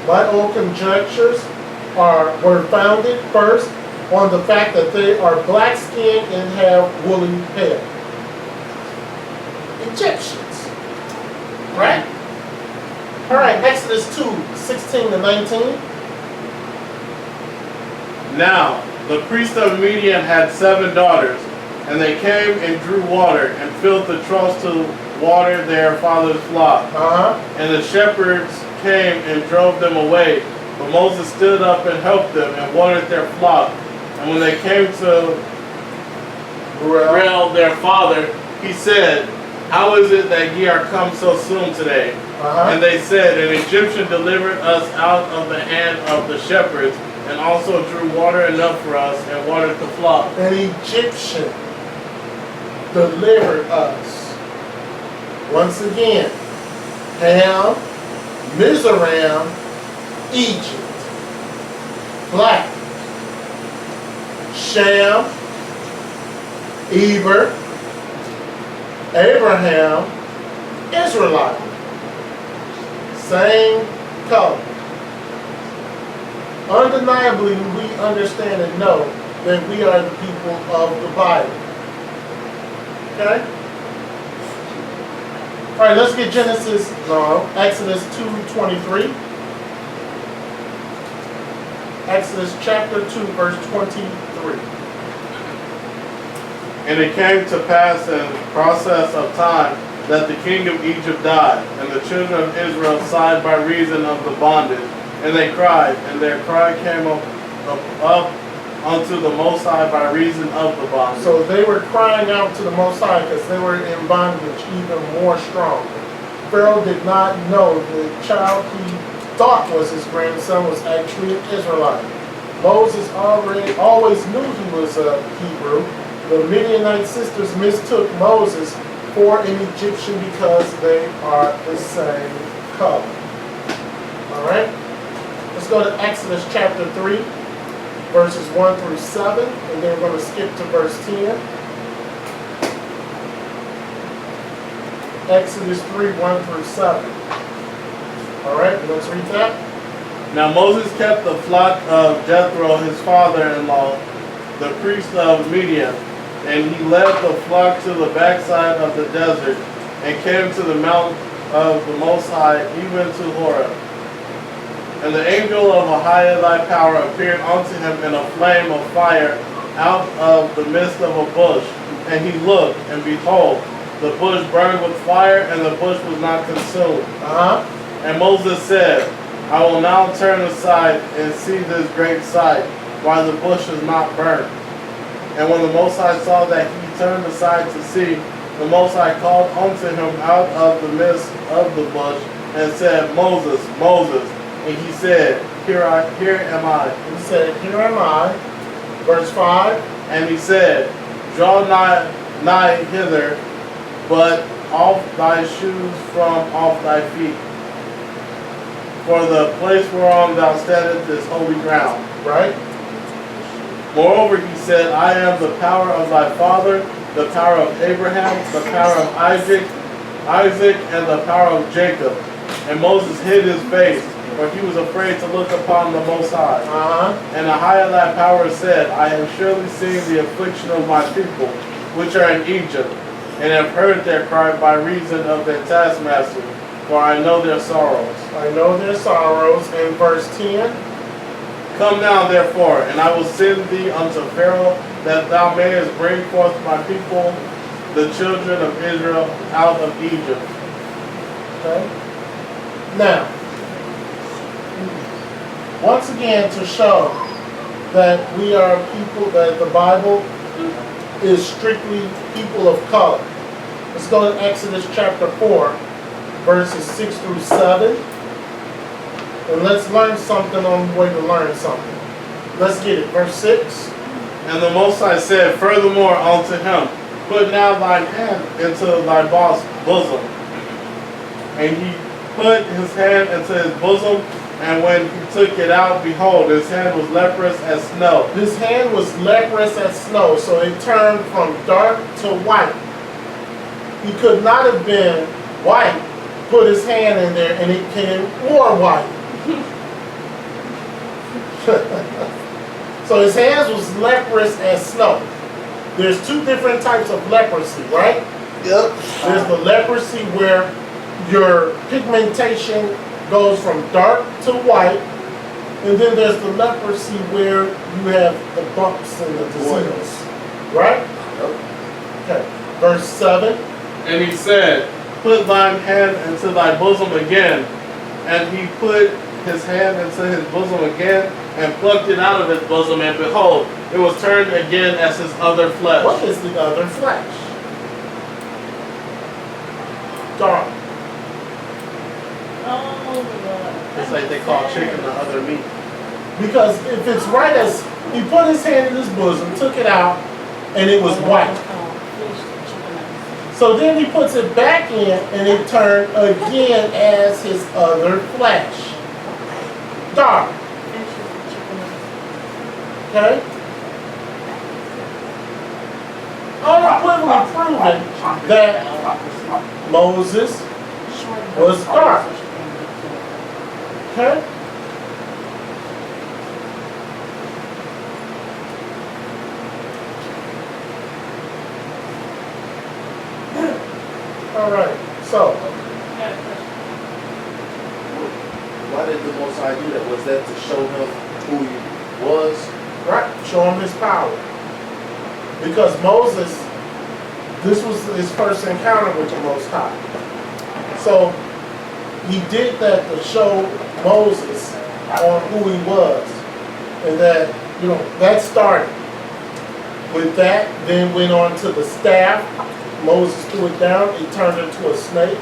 My own conjectures were founded first on the fact that they are black-skinned and have woolly hair. Egyptians, right? All right, Exodus 2:16 to 19. Now, the priest of Midian had 7 daughters, and they came and drew water, and filled the troughs to water their father's flock. And the shepherds came and drove them away. But Moses stood up and helped them, and watered their flock. And when they came to Reuel their father, he said, How is it that ye are come so soon today? And they said, An Egyptian delivered us out of the hand of the shepherds, and also drew water enough for us and watered the flock. An Egyptian delivered us. Once again, Ham, Mizraim, Egypt, black, Shem, Eber, Abraham, Israelite. Same color. Undeniably, we understand and know that we are the people of the Bible. Okay? All right, let's get Exodus 2:23. Exodus chapter 2, verse 23. And it came to pass in process of time that the king of Egypt died, and the children of Israel sighed by reason of the bondage, and they cried, and their cry came up unto the Most High by reason of the bondage. So they were crying out to the Most High because they were in bondage even more strong. Pharaoh did not know the child he thought was his grandson was actually an Israelite. Moses always knew he was a Hebrew. The Midianite sisters mistook Moses for an Egyptian because they are the same color. All right? Let's go to Exodus chapter 3, verses 1 through 7, and then we're going to skip to verse 10. Exodus 3, 1 through 7. All right, let's read that. Now Moses kept the flock of Jethro, his father-in-law, the priest of Midian, and he led the flock to the backside of the desert, and came to the mount of the Most High, even to Horeb. And the angel of Ahia thy power appeared unto him in a flame of fire out of the midst of a bush. And he looked, and behold, the bush burned with fire, and the bush was not consumed. And Moses said, I will now turn aside and see this great sight, why the bush is not burned. And when the Most High saw that he turned aside to see, the Most High called unto him out of the midst of the bush, and said, Moses, Moses. And he said, Here am I. He said, Here am I. Verse 5. And he said, Draw nigh hither, but off thy shoes from off thy feet. For the place whereon thou standest is holy ground. Right? Moreover, he said, I am the power of thy father, the power of Abraham, the power of Isaac, and the power of Jacob. And Moses hid his face, for he was afraid to look upon the Most High. And Ahia thy power said, I have surely seen the affliction of my people, which are in Egypt, and have heard their cry by reason of their taskmasters, for I know their sorrows. I know their sorrows. In verse 10. Come now, therefore, and I will send thee unto Pharaoh, that thou mayest bring forth my people, the children of Israel, out of Egypt. Okay? Now, once again, to show that we are people, that the Bible is strictly people of color. Let's go to Exodus chapter 4, verses 6 through 7. And let's learn something on the way to learn something. Let's get it. Verse 6. And the Most High said furthermore unto him, Put now thine hand into thy bosom. And he put his hand into his bosom, and when he took it out, behold, his hand was leprous as snow. His hand was leprous as snow, so it turned from dark to white. He could not have been white, put his hand in there, and it became more white. So his hands was leprous as snow. There's two different types of leprosy, right? Yep. There's the leprosy where your pigmentation goes from dark to white, and then there's the leprosy where you have the bumps and the disease, right? Yep. Okay. Verse 7. And he said, Put thine hand into thy bosom again. And he put his hand into his bosom again, and plucked it out of his bosom, and behold, it was turned again as his other flesh. What is the other flesh? Dark. Oh, Lord. It's like they call chicken the other meat. Because if it's right as, he put his hand in his bosom, took it out, and it was white. So then he puts it back in, and it turned again as his other flesh. Dark. Okay? Unequivocally proven that Moses was dark. Okay? All right, so, Why did the Most High do that? Was that to show him who he was? right, show him his power. Because Moses, this was his first encounter with the Most High. So, he did that to show Moses on who he was. And that, that started with that, then went on to the staff. Moses threw it down, it turned into a snake.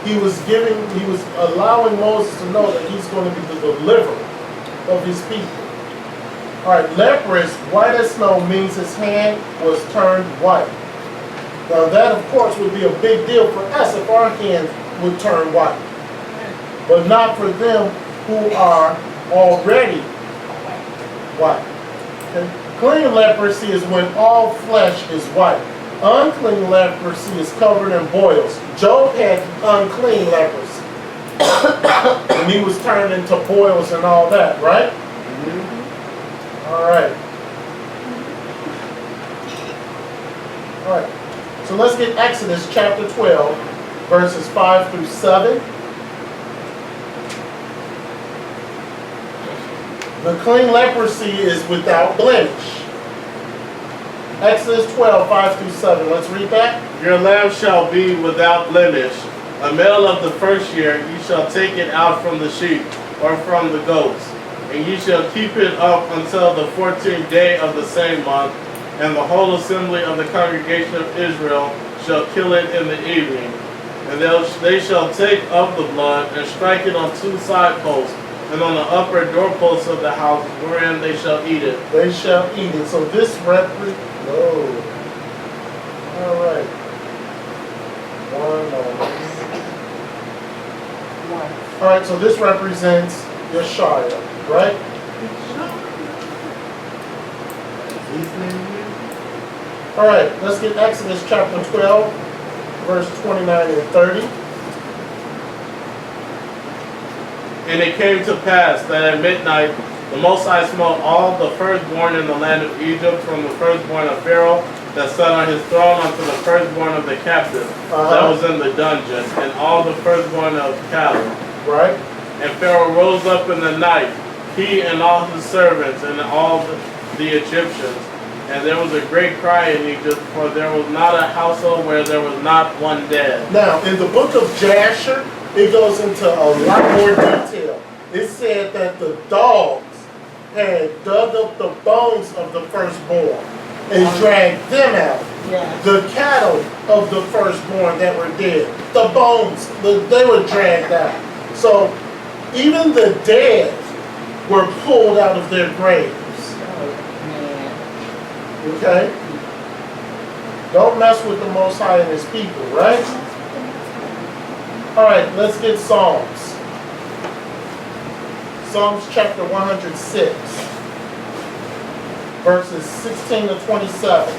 He was allowing Moses to know that he's going to be the deliverer of his people. All right, leprous, white as snow, means his hand was turned white. Now that, of course, would be a big deal for us if our hand would turn white. But not for them who are already white. Okay? Clean leprosy is when all flesh is white. Unclean leprosy is covered in boils. Job had unclean leprosy. And he was turned into boils and all that, right? All right. All right. So let's get Exodus chapter 12, verses 5 through 7. The clean leprosy is without blemish. Exodus 12, 5 through 7. Let's read that. Your lamb shall be without blemish. A male of the first year, you shall take it out from the sheep or from the goats. And you shall keep it up until the 14th day of the same month. And the whole assembly of the congregation of Israel shall kill it in the evening. And they shall take of the blood and strike it on two side posts and on the upper doorposts of the house, wherein they shall eat it. They shall eat it. So this represents... No. All right. One moment. All right, so this represents Yeshaya, right? All right, let's get Exodus chapter 12, verse 29 and 30. And it came to pass that at midnight the Most High smote all the firstborn in the land of Egypt, from the firstborn of Pharaoh that sat on his throne unto the firstborn of the captive that was in the dungeon, and all the firstborn of cattle. Right. And Pharaoh rose up in the night, he and all his servants and all the Egyptians. And there was a great cry in Egypt, for there was not a household where there was not one dead. Now, in the book of Jasher, it goes into a lot more detail. It said that the dogs had dug up the bones of the firstborn and dragged them out. Yeah. The cattle of the firstborn that were dead, the bones, they were dragged out. So even the dead were pulled out of their graves. Okay? Don't mess with the Most High and his people, right? All right, let's get Psalms. Psalms chapter 106, verses 16 to 27.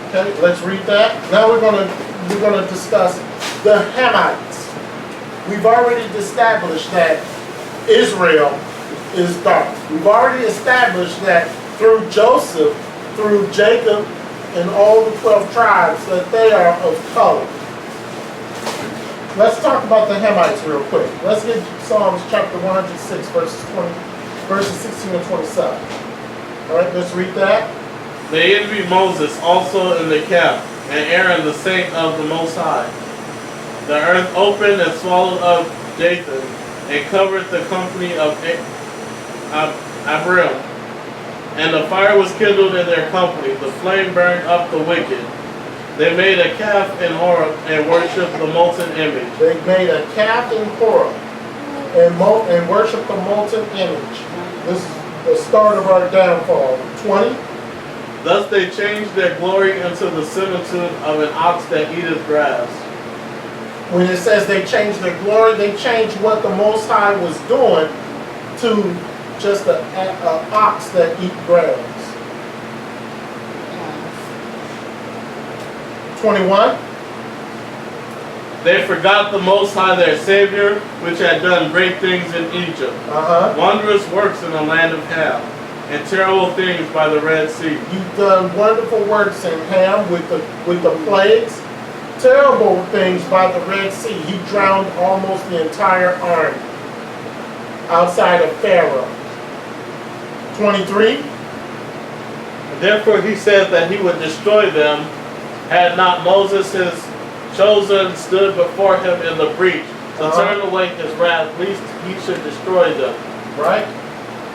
Okay, let's read that. Now we're gonna discuss the Hamites. We've already established that Israel is dark. We've already established that through Joseph, through Jacob, and all the 12 tribes, that they are of color. Let's talk about the Hamites real quick. Let's get Psalms chapter 106, verses 16 to 27. All right, let's read that. They envied Moses also in the camp, and Aaron the saint of the Most High. The earth opened and swallowed up Dathan, and covered the company of Abiram. And the fire was kindled in their company, the flame burned up the wicked. They made a calf in Horeb and worshipped the molten image. They made a calf in Horeb and worshiped the molten image. This is the start of our downfall. 20. Thus they changed their glory into the similitude of an ox that eateth grass. When it says they changed their glory, they changed what the Most High was doing to just an ox that eat grass. 21. They forgot the Most High their Savior, which had done great things in Egypt, wondrous works in the land of Ham, and terrible things by the Red Sea. You've done wonderful works in Ham with the plagues, terrible things by the Red Sea. You drowned almost the entire army outside of Pharaoh. 23. Therefore he said that he would destroy them, had not Moses his chosen stood before him in the breach, to turn away his wrath, lest he should destroy them. Right?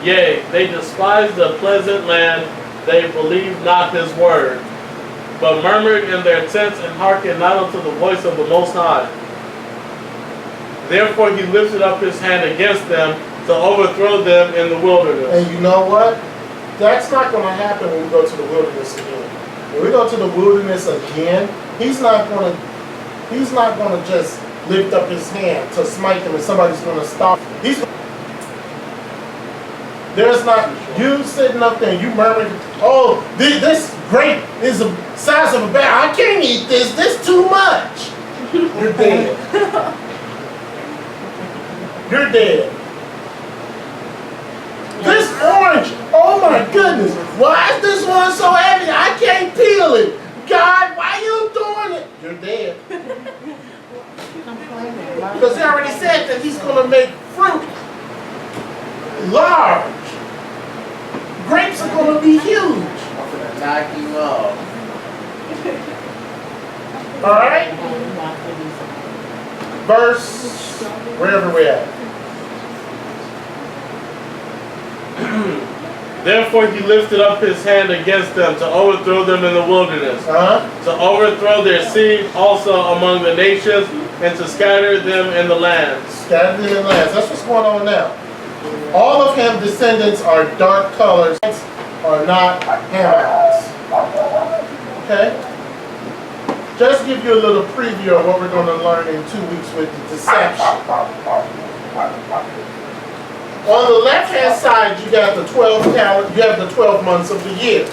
Yea, they despised the pleasant land, they believed not his word, but murmured in their tents and hearkened not unto the voice of the Most High. Therefore he lifted up his hand against them to overthrow them in the wilderness. And you know what? That's not going to happen when we go to the wilderness again. When we go to the wilderness again, he's not going to just lift up his hand to smite them and somebody's going to stop. There's not, you sitting up there and you murmuring, oh, this grape is the size of a bear. I can't eat this. This too much. You're dead. You're dead. This orange, oh my goodness. Why is this one so heavy? I can't peel it. God, why you doing it? You're dead. Because he already said that he's going to make fruit large. Grapes are going to be huge. I'm gonna knock you off. Alright? Verse, wherever we're at. Therefore he lifted up his hand against them to overthrow them in the wilderness, to overthrow their seed also among the nations, and to scatter them in the lands. Scattered in the lands. That's what's going on now. All of Ham's descendants are dark colors, are not Hamites. Okay? Just give you a little preview of what we're going to learn in 2 weeks with the deception. On the left-hand side, you got the 12 calendar. You have the 12 months of the year.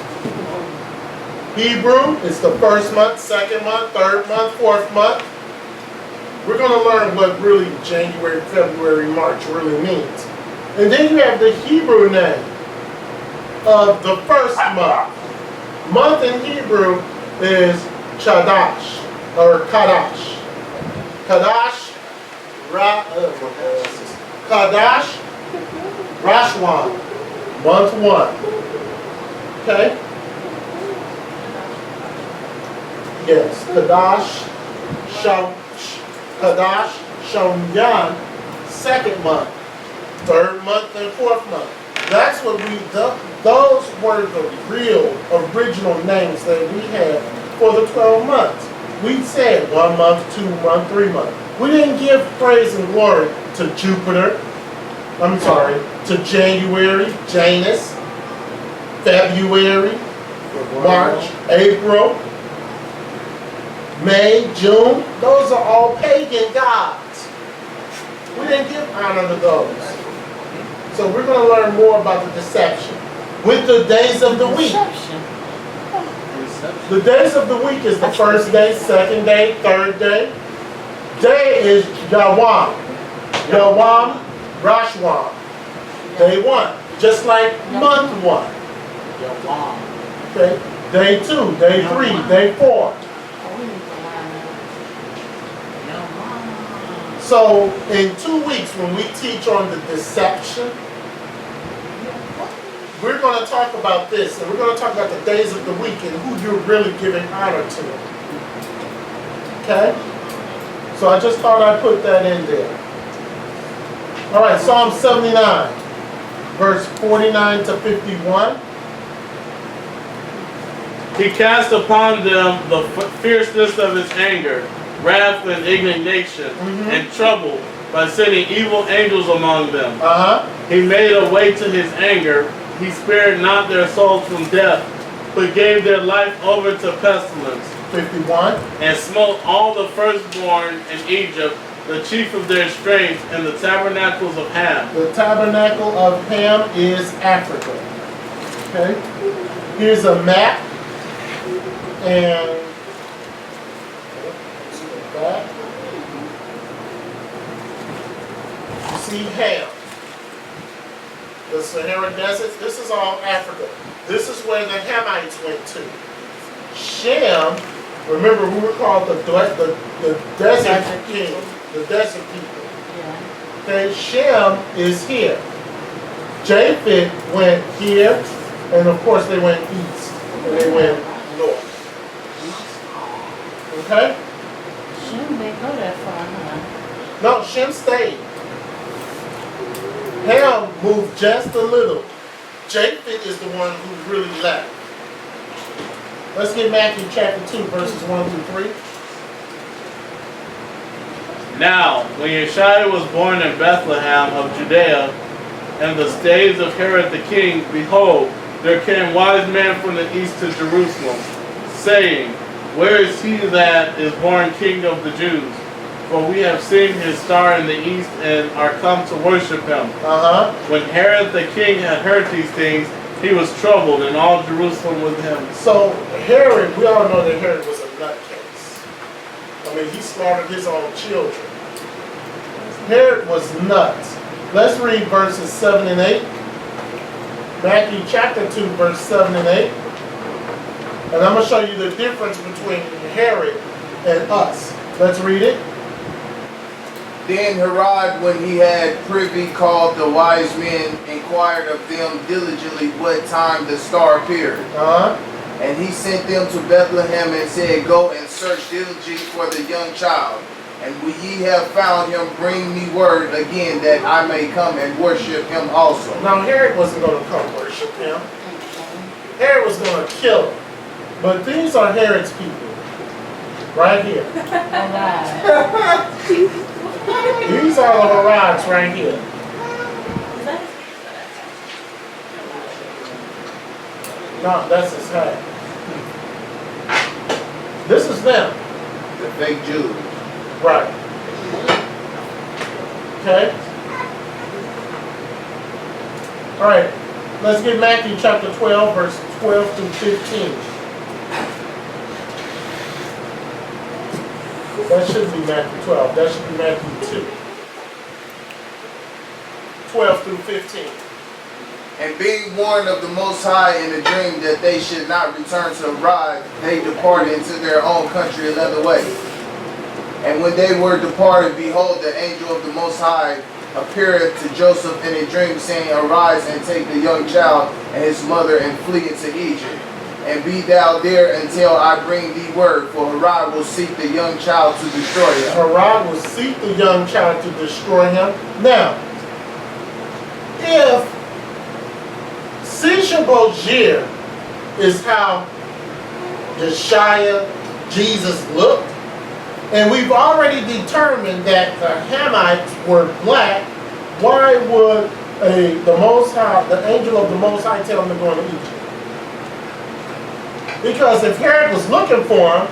Hebrew is the first month, second month, third month, fourth month. We're going to learn what really January, February, March really means. And then you have the Hebrew name of the first month. Month in Hebrew is Chadash, or Kadash. Kadash, Kadash, Rashwan, month 1. Okay? Yes, Kadash, Shomyan, second month. Third month and fourth month. That's what those were the real original names that we had for the 12 months. We said 1 month, 2 month, 3 month. We didn't give praise and glory to Jupiter. I'm sorry, to January, Janus, February, March, April, May, June. Those are all pagan gods. We didn't give honor to those. So we're going to learn more about the deception with the days of the week. The days of the week is the first day, second day, third day. Day is Yawam. Yawam, Rashwan. Day 1. Just like month 1. Okay. Day 2, day 3, day 4. So in 2 weeks when we teach on the deception, we're going to talk about this, and we're going to talk about the days of the week and who you're really giving honor to. Okay? So I just thought I'd put that in there. All right, Psalm 79, verse 49 to 51. He cast upon them the fierceness of his anger, wrath and indignation, and trouble by sending evil angels among them. He made a way to his anger. He spared not their souls from death, but gave their life over to pestilence. 51. And smote all the firstborn in Egypt, the chief of their strength, and the tabernacles of Ham. The tabernacle of Ham is Africa. Okay? Here's a map. And let's go back. You see Ham. The Sahara Desert. This is all Africa. This is where the Hamites went to. Shem, remember we were called the desert king, the desert people. Yeah. Okay, Shem is here. Japheth went here, and of course they went east, and they went north. Okay? Shem didn't go that far, huh? No, Shem stayed. Ham moved just a little. Japheth is the one who really left. Let's get Matthew chapter 2, verses 1 through 3. Now, when Yeshua was born in Bethlehem of Judea, in the days of Herod the king, behold, there came wise men from the east to Jerusalem, saying, Where is he that is born King of the Jews? For we have seen his star in the east and are come to worship him. When Herod the king had heard these things, he was troubled, and all Jerusalem with him. So Herod, we all know that Herod was a nutcase. I mean, he slaughtered his own children. Herod was nuts. Let's read verses 7 and 8. Matthew chapter 2, verse 7 and 8. And I'm going to show you the difference between Herod and us. Let's read it. Then Herod, when he had privy called the wise men, inquired of them diligently what time the star appeared. And he sent them to Bethlehem and said, Go and search diligently for the young child. And when ye have found him, bring me word again that I may come and worship him also. Now Herod wasn't going to come worship him. Herod was going to kill him. But these are Herod's people. Right here. These are the Herods right here. No, that's his head. This is them. The fake Jews. Right. Okay. All right. Let's get Matthew chapter 12, verse 12 through 15. That shouldn't be Matthew 12. That should be Matthew 2. 12 through 15. And being warned of the Most High in a dream that they should not return to Herod, they departed into their own country another way. And when they were departed, behold, the angel of the Most High appeared to Joseph in a dream, saying, Arise and take the young child and his mother and flee into Egypt. And be thou there until I bring thee word, for Herod will seek the young child to destroy him. Herod will seek the young child to destroy him. Now, if Sisha is how Josiah, Jesus looked, and we've already determined that the Hamites were black, why would the angel of the Most High tell him to go into Egypt? Because if Herod was looking for him,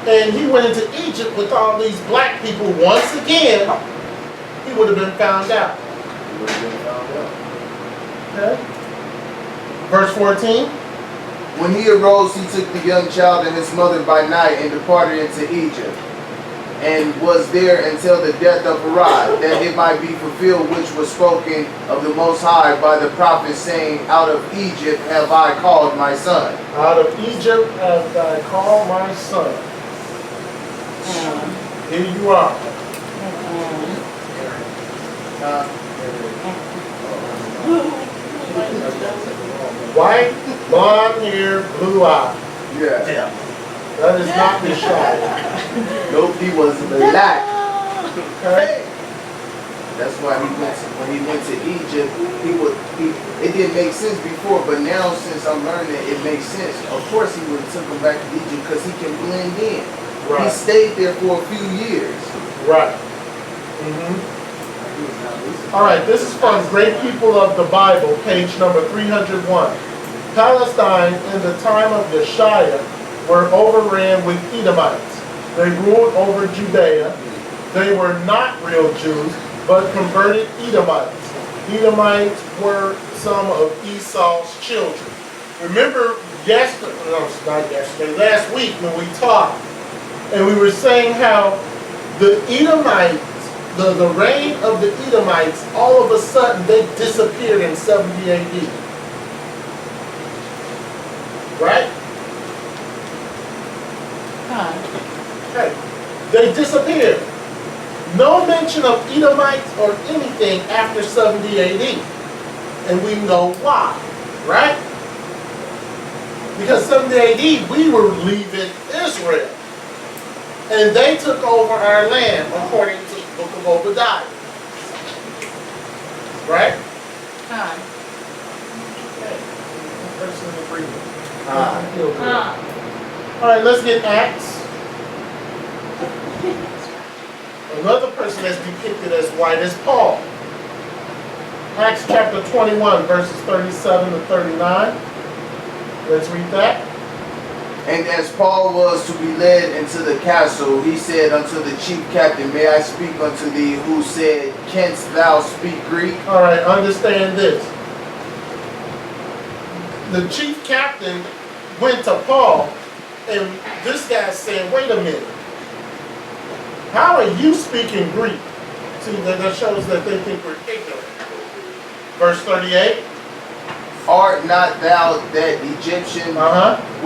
and he went into Egypt with all these black people once again, he would have been found out. He would have been found out. Okay. Verse 14. When he arose, he took the young child and his mother by night and departed into Egypt, and was there until the death of Herod, that it might be fulfilled which was spoken of the Most High by the prophet, saying, Out of Egypt have I called my son. Out of Egypt have I called my son. Here you are. White, blonde hair, blue eye. Yeah. That is not the shot. Nope, he was black. Okay. That's why when he went to Egypt, it didn't make sense before, but now since I'm learning it makes sense. Of course he would have took him back to Egypt because he can blend in. He Right. stayed there for a few years. Right. All right, this is from Great People of the Bible, page number 301. Palestine in the time of Yeshua were overran with Edomites. They ruled over Judea. They were not real Jews, but converted Edomites. Edomites were some of Esau's children. Remember last week when we talked, and we were saying how the Edomites, the reign of the Edomites, all of a sudden they disappeared in 70 AD. Right? Huh. Okay. They disappeared. No mention of Edomites or anything after 70 AD. And we know why, right? Because 70 AD, we were leaving Israel. And they took over our land, according to the book of Obadiah. Right? Huh. Okay. Person in agreement. Ah. Huh. All right, let's get Acts. Another person that's depicted as white is Paul. Acts chapter 21, verses 37 to 39. Let's read that. And as Paul was to be led into the castle, he said unto the chief captain, May I speak unto thee? Who said, Canst thou speak Greek? All right, understand this. The chief captain went to Paul, and this guy's saying, wait a minute. How are you speaking Greek? See, that shows that they think we're ignorant. Verse 38. Art not thou that Egyptian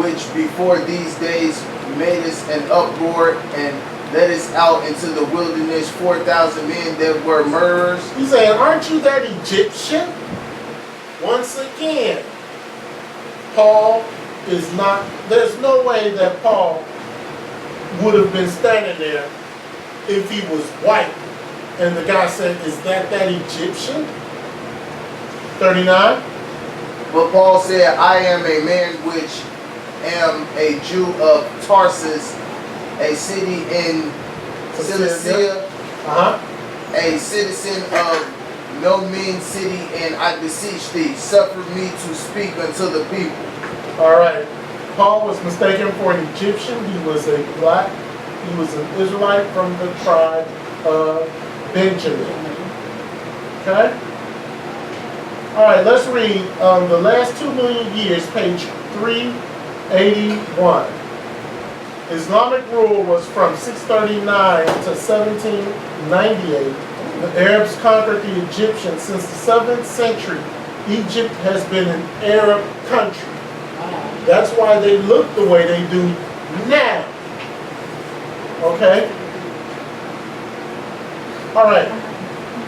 which before these days madest an uproar and leddest out into the wilderness 4,000 men that were murderers? He's saying, aren't you that Egyptian? Once again, Paul is not, there's no way that Paul would have been standing there if he was white. And the guy said, is that Egyptian? 39. But Paul said, I am a man which am a Jew of Tarsus, a city in Cilicia, a citizen of no mean city, and I beseech thee, suffer me to speak unto the people. All right. Paul was mistaken for an Egyptian. He was a black, he was an Israelite from the tribe of Benjamin. Okay? All right, let's read the last 2 million years, page 381. Islamic rule was from 639 to 1798. The Arabs conquered the Egyptians. Since the 7th century, Egypt has been an Arab country. That's why they look the way they do now. Okay? All right.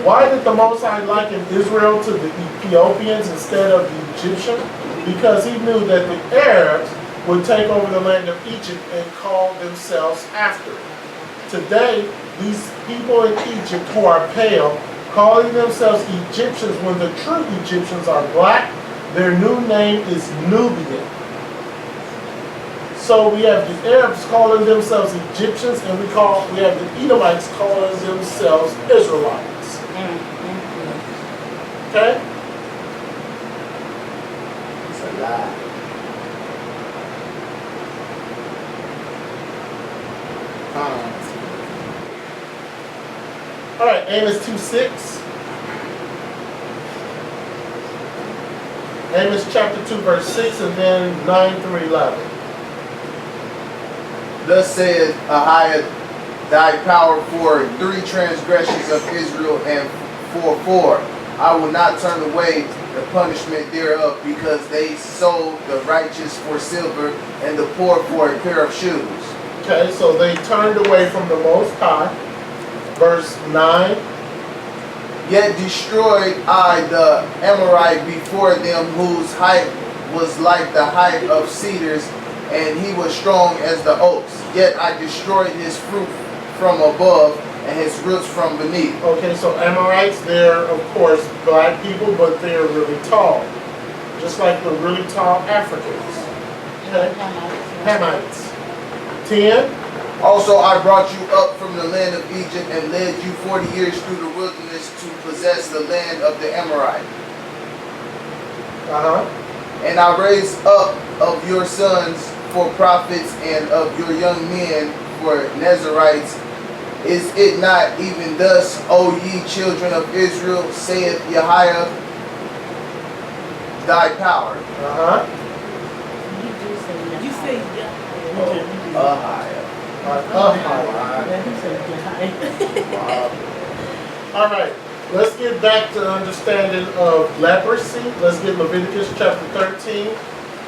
Why did the Most High liken Israel to the Ethiopians instead of the Egyptians? Because he knew that the Arabs would take over the land of Egypt and call themselves after it. Today, these people in Egypt who are pale, calling themselves Egyptians when the true Egyptians are black, their new name is Nubian. So we have the Arabs calling themselves Egyptians, and we have the Edomites calling themselves Israelites. Okay? It's a lie. All right, Amos 2:6. Amos chapter 2, verse 6, and then 9 through 11. Thus saith Ahiah, thy power for 3 transgressions of Israel, and for 4. I will not turn away the punishment thereof, because they sold the righteous for silver, and the poor for a pair of shoes. Okay, so they turned away from the Most High. Verse 9. Yet destroyed I the Amorite before them, whose height was like the height of cedars, and he was strong as the oaks. Yet I destroyed his fruit from above, and his roots from beneath. Okay, so Amorites, they're of course black people, but they're really tall. Just like the really tall Africans. Okay? Hamites. 10. Also, I brought you up from the land of Egypt and led you 40 years through the wilderness to possess the land of the Amorite. And I raised up of your sons for prophets and of your young men for Nazarites. Is it not even thus, O ye children of Israel, saith Yahweh, thy power? You say All right, let's get back to the understanding of leprosy. Let's get Leviticus chapter 13,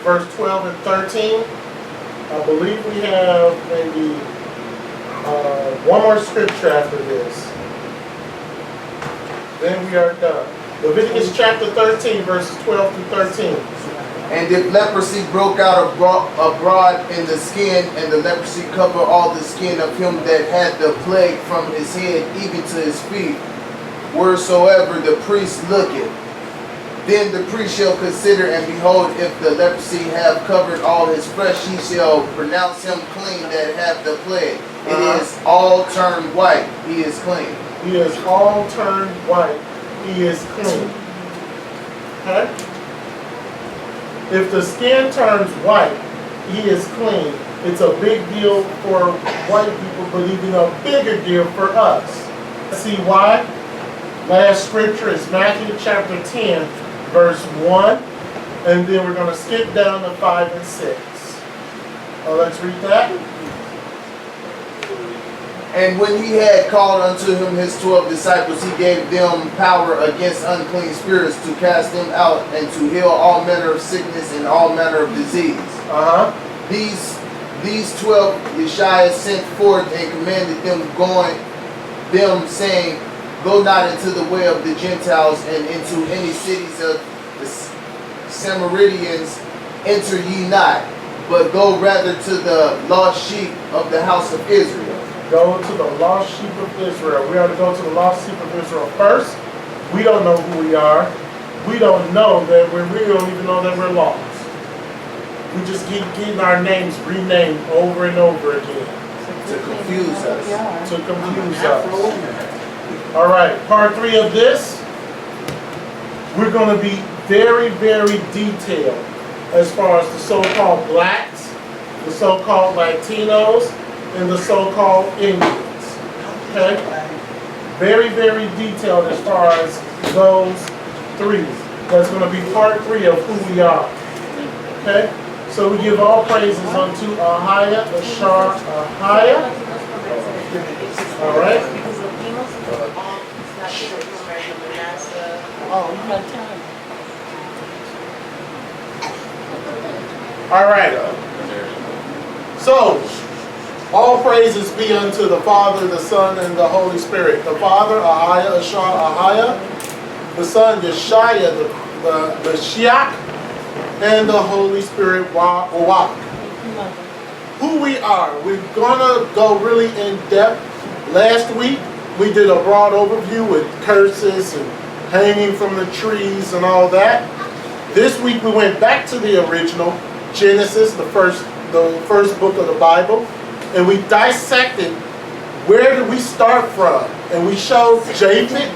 verse 12 and 13. I believe we have maybe one more scripture after this. Then we are done. Leviticus chapter 13, verses 12 through 13. And if leprosy broke out abroad in the skin, and the leprosy covered all the skin of him that had the plague from his head even to his feet, wheresoever the priest looketh, then the priest shall consider, and behold, if the leprosy have covered all his flesh, he shall pronounce him clean that hath the plague. It is all turned white, he is clean. He is all turned white, he is clean. Okay? If the skin turns white, he is clean. It's a big deal for white people, but even a bigger deal for us. See why? Last scripture is Matthew chapter 10, verse 1. And then we're going to skip down to 5 and 6. Let's read that. And when he had called unto him his 12 disciples, he gave them power against unclean spirits to cast them out and to heal all manner of sickness and all manner of disease. These 12 Yeshua sent forth and commanded them, saying, Go not into the way of the Gentiles, and into any cities of the Samaritans enter ye not, but go rather to the lost sheep of the house of Israel. Go to the lost sheep of Israel. We are to go to the lost sheep of Israel first. We don't know who we are. We don't know that we don't even know that we're lost. We just keep getting our names renamed over and over again. To confuse us. To confuse us. All right, part 3 of this. We're going to be very, very detailed as far as the so-called blacks, the so-called Latinos, and the so-called Indians. Okay? Very, very detailed as far as those 3. That's going to be part 3 of who we are. Okay? So we give all praises unto Ahaya, Ashar, Ahaya. All right? Oh, you got time. All right. So, all praises be unto the Father, the Son, and the Holy Spirit. The Father, Ahaya, Ashar, Ahaya. The Son, Yeshaya, the Mashiach. And the Holy Spirit, Wawak. Who we are. We're going to go really in depth. Last week, we did a broad overview with curses and hanging from the trees and all that. This week, we went back to the original, Genesis, the first book of the Bible. And we dissected where did we start from. And we showed Japheth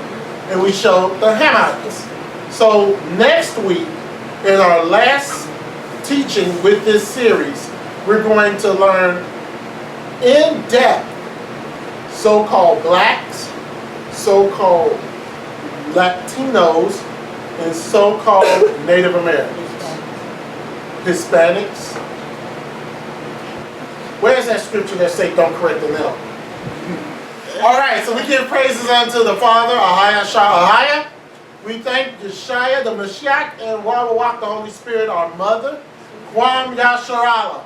and we showed the Hamites. So next week, in our last teaching with this series, we're going to learn in depth so-called blacks, so-called Latinos, and so-called Native Americans, Hispanics. Where's that scripture that say don't correct the nail? All right, so we give praises unto the Father, Ahaya, Shah, Ahaya. We thank Yeshaya, the Mashiach, and Wawawak, the Holy Spirit, our mother. Kwam Yasharala.